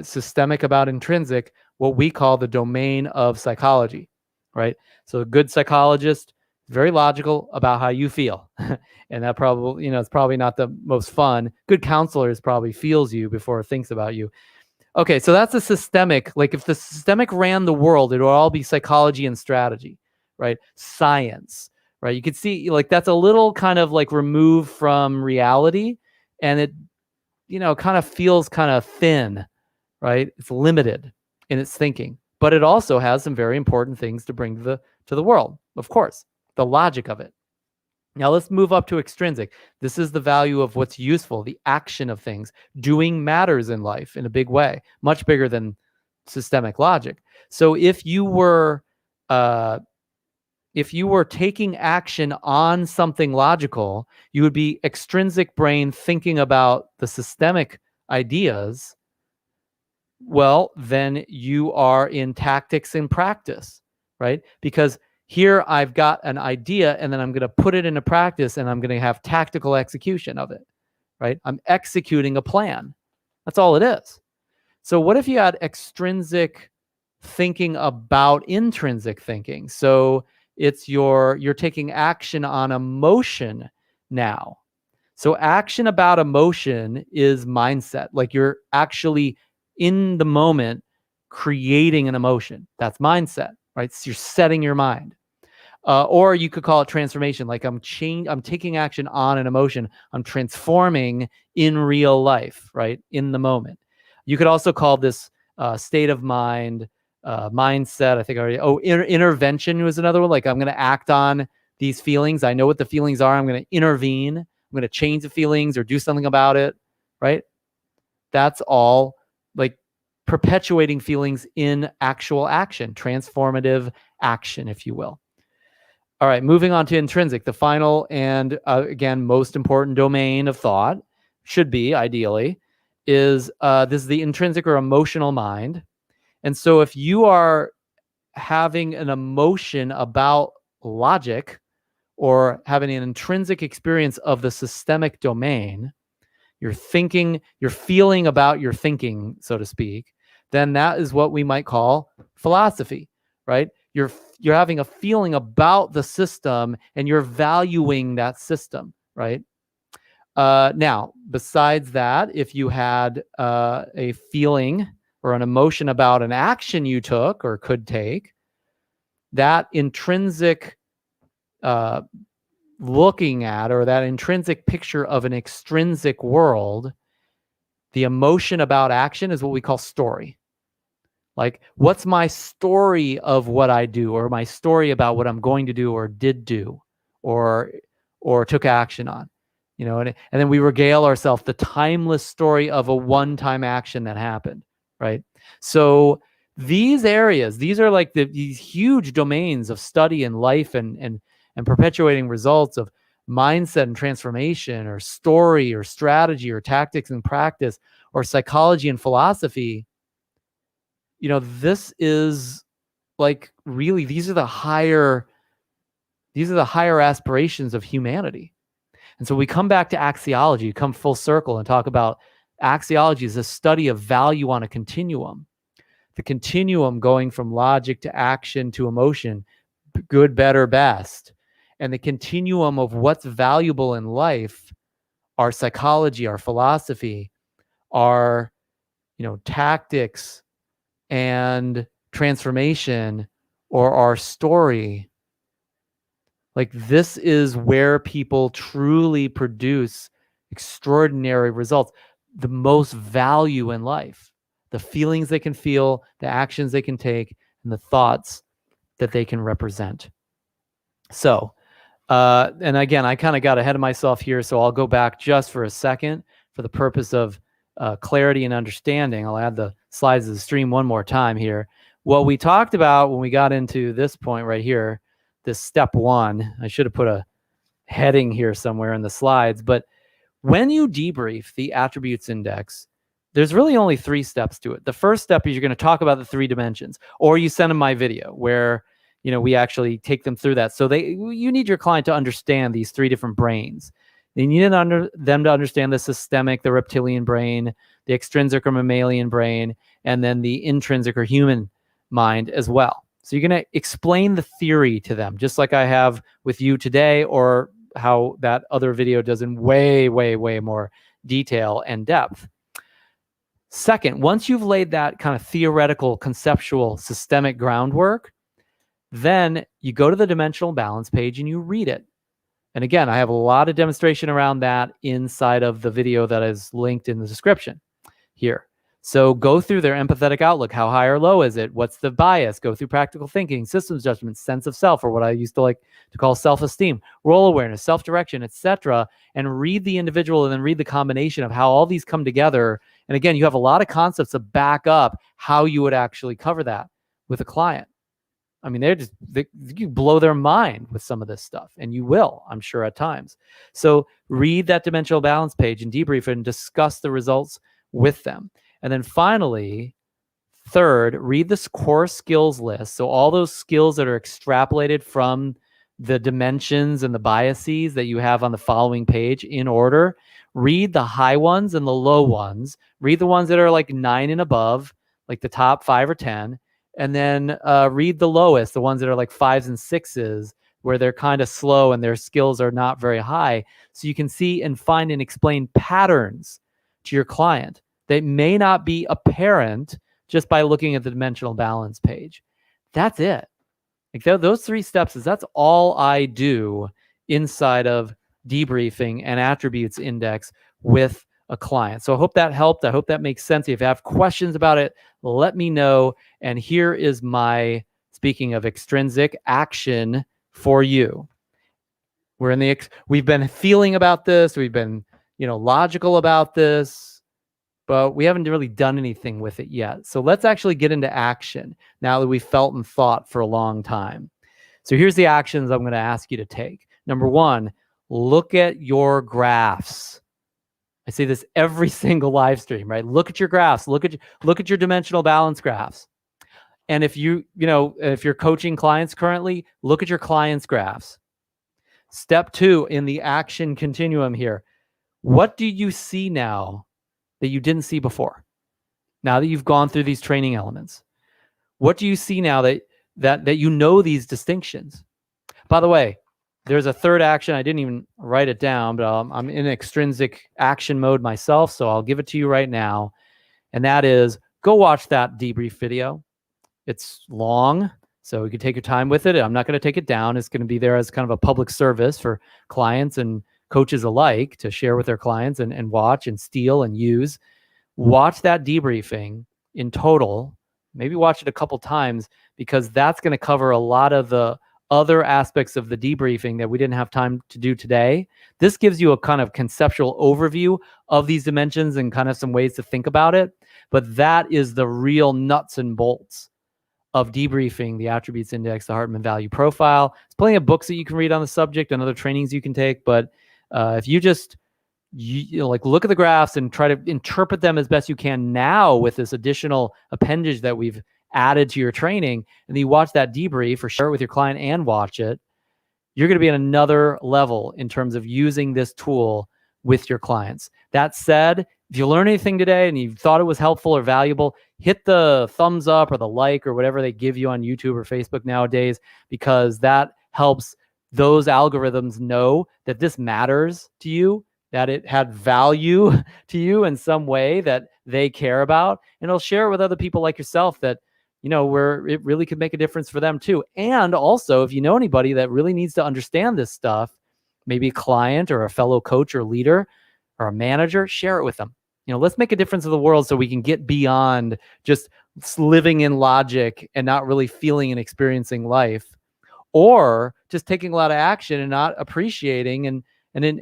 systemic about intrinsic, what we call the domain of psychology, right? So a good psychologist, very logical about how you feel. And that probably, it's probably not the most fun. Good counselors probably feels you before it thinks about you. Okay, so that's a systemic. Like if the systemic ran the world, it would all be psychology and strategy, right? Science, right? You could see like that's a little kind of like removed from reality, and it, kind of feels kind of thin, right? It's limited in its thinking, but it also has some very important things to bring to the world, of course, the logic of it. Now let's move up to extrinsic. This is the value of what's useful, the action of things. Doing matters in life in a big way, much bigger than systemic logic. So if you were taking action on something logical, you would be extrinsic brain thinking about the systemic ideas. Well, then you are in tactics and practice, right? Because here I've got an idea and then I'm going to put it into practice and I'm going to have tactical execution of it, right? I'm executing a plan. That's all it is. So what if you had extrinsic thinking about intrinsic thinking? So it's you're taking action on emotion now. So action about emotion is mindset. Like you're actually in the moment creating an emotion. That's mindset, right? So you're setting your mind. Or you could call it transformation. Like I'm taking action on an emotion. I'm transforming in real life, right? In the moment. You could also call this state of mind, mindset. I think intervention was another one. Like I'm going to act on these feelings. I know what the feelings are. I'm going to intervene. I'm going to change the feelings or do something about it, right? That's all like perpetuating feelings in actual action, transformative action, if you will. All right, moving on to intrinsic, the final and again, most important domain of thought should be ideally is this is the intrinsic or emotional mind. And so if you are having an emotion about logic or having an intrinsic experience of the systemic domain, you're feeling about your thinking, so to speak, then that is what we might call philosophy, right? You're having a feeling about the system and you're valuing that system, right? Now, besides that, if you had a feeling or an emotion about an action you took or could take, that intrinsic looking at or that intrinsic picture of an extrinsic world, the emotion about action is what we call story. Like, what's my story of what I do, or my story about what I'm going to do or did do or took action on, and then we regale ourselves the timeless story of a one-time action that happened, right? So these areas, these are like these huge domains of study in life and perpetuating results of mindset and transformation or story or strategy or tactics and practice or psychology and philosophy. This is like really, these are the higher aspirations of humanity. And so we come back to axiology, come full circle and talk about Axiology is a study of value on a continuum. The continuum going from logic to action to emotion, good, better, best. And the continuum of what's valuable in life, our psychology, our philosophy, our, tactics and transformation, or our story. Like, this is where people truly produce extraordinary results, the most value in life, the feelings they can feel, the actions they can take, and the thoughts that they can represent. So, and again, I kind of got ahead of myself here, so I'll go back just for a second for the purpose of clarity and understanding. I'll add the slides of the stream one more time here. What we talked about when we got into this point right here, this step one, I should have put a heading here somewhere in the slides, but when you debrief the attributes index, there's really only 3 steps to it. The first step is you're going to talk about the 3 dimensions, or you send them my video where, we actually take them through that. So you need your client to understand these 3 different brains. They need them to understand the systemic, the reptilian brain, the extrinsic or mammalian brain, and then the intrinsic or human mind as well. So you're going to explain the theory to them, just like I have with you today, or how that other video does in way, way, way more detail and depth. Second, once you've laid that kind of theoretical, conceptual, systemic groundwork, then you go to the dimensional balance page and you read it. And again, I have a lot of demonstration around that inside of the video that is linked in the description here. So go through their empathetic outlook. How high or low is it? What's the bias? Go through practical thinking, systems judgment, sense of self, or what I used to like to call self-esteem, role awareness, self-direction, etc., and read the individual and then read the combination of how all these come together. And again, you have a lot of concepts to back up how you would actually cover that with a client. I mean, you blow their mind with some of this stuff, and you will, I'm sure, at times. So read that dimensional balance page and debrief and discuss the results with them. And then finally, third, read this core skills list. So all those skills that are extrapolated from the dimensions and the biases that you have on the following page in order. Read the high ones and the low ones. Read the ones that are like 9 and above, like the top 5 or 10. And then read the lowest, the ones that are like 5s and 6s, where they're kind of slow and their skills are not very high. So you can see and find and explain patterns to your client that may not be apparent just by looking at the dimensional balance page. That's it. Like those 3 steps, that's all I do inside of debriefing and attributes index with a client. So I hope that helped. I hope that makes sense. If you have questions about it, let me know. And here is my, speaking of extrinsic, action for you. We've been feeling about this. We've been, logical about this, but we haven't really done anything with it yet. So let's actually get into action now that we've felt and thought for a long time. So here's the actions I'm going to ask you to take. Number 1, look at your graphs. I say this every single live stream, right? Look at your graphs. Look at your dimensional balance graphs. And if if you're coaching clients currently, look at your clients' graphs. Step 2 in the action continuum here. What do you see now that you didn't see before? Now that you've gone through these training elements, what do you see now that you know these distinctions? By the way, there's a third action. I didn't even write it down, but I'm in extrinsic action mode myself, so I'll give it to you right now. And that is, go watch that debrief video. It's long, so you can take your time with it. I'm not going to take it down. It's going to be there as kind of a public service for clients and coaches alike to share with their clients and watch and steal and use. Watch that debriefing in total. Maybe watch it a couple times, because that's going to cover a lot of the other aspects of the debriefing that we didn't have time to do today. This gives you a kind of conceptual overview of these dimensions and kind of some ways to think about it. But that is the real nuts and bolts of debriefing the attributes index, the Hartman value profile. There's plenty of books that you can read on the subject and other trainings you can take. But if you just look at the graphs and try to interpret them as best you can now with this additional appendage that we've added to your training, and then you watch that debrief or share it with your client and watch it, you're going to be at another level in terms of using this tool with your clients. That said, if you learn anything today and you thought it was helpful or valuable, hit the thumbs up or the like or whatever they give you on YouTube or Facebook nowadays, because that helps those algorithms know that this matters to you, that it had value to you in some way that they care about, and it'll share it with other people like yourself that, where it really could make a difference for them too. And also, if you know anybody that really needs to understand this stuff, maybe a client or a fellow coach or leader or a manager, share it with them. Let's make a difference in the world so we can get beyond just living in logic and not really feeling and experiencing life, or just taking a lot of action and not appreciating and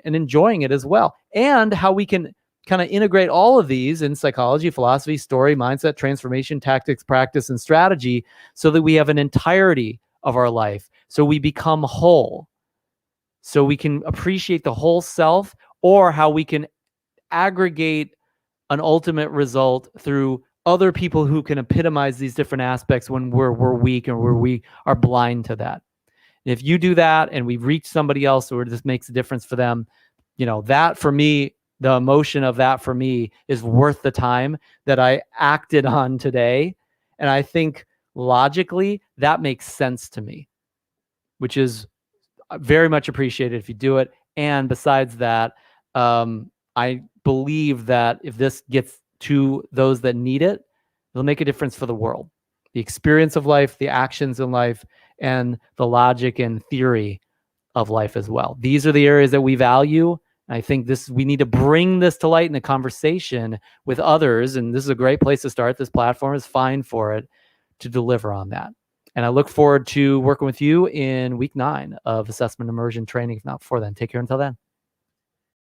enjoying it as well. And how we can kind of integrate all of these in psychology, philosophy, story, mindset, transformation, tactics, practice, and strategy, so that we have an entirety of our life, so we become whole, so we can appreciate the whole self, or how we can aggregate an ultimate result through other people who can epitomize these different aspects when we're weak and where we are blind to that. And if you do that and we've reached somebody else where this makes a difference for them, that for me, the emotion of that for me is worth the time that I acted on today. And I think logically that makes sense to me, which is very much appreciated if you do it. And besides that, I believe that if this gets to those that need it, it'll make a difference for the world. The experience of life, the actions in life, and the logic and theory of life as well. These are the areas that we value. And I think we need to bring this to light in a conversation with others. And this is a great place to start. This platform is fine for it to deliver on that. And I look forward to working with you in week 9 of Assessment Immersion Training, if not before then. Take care until then.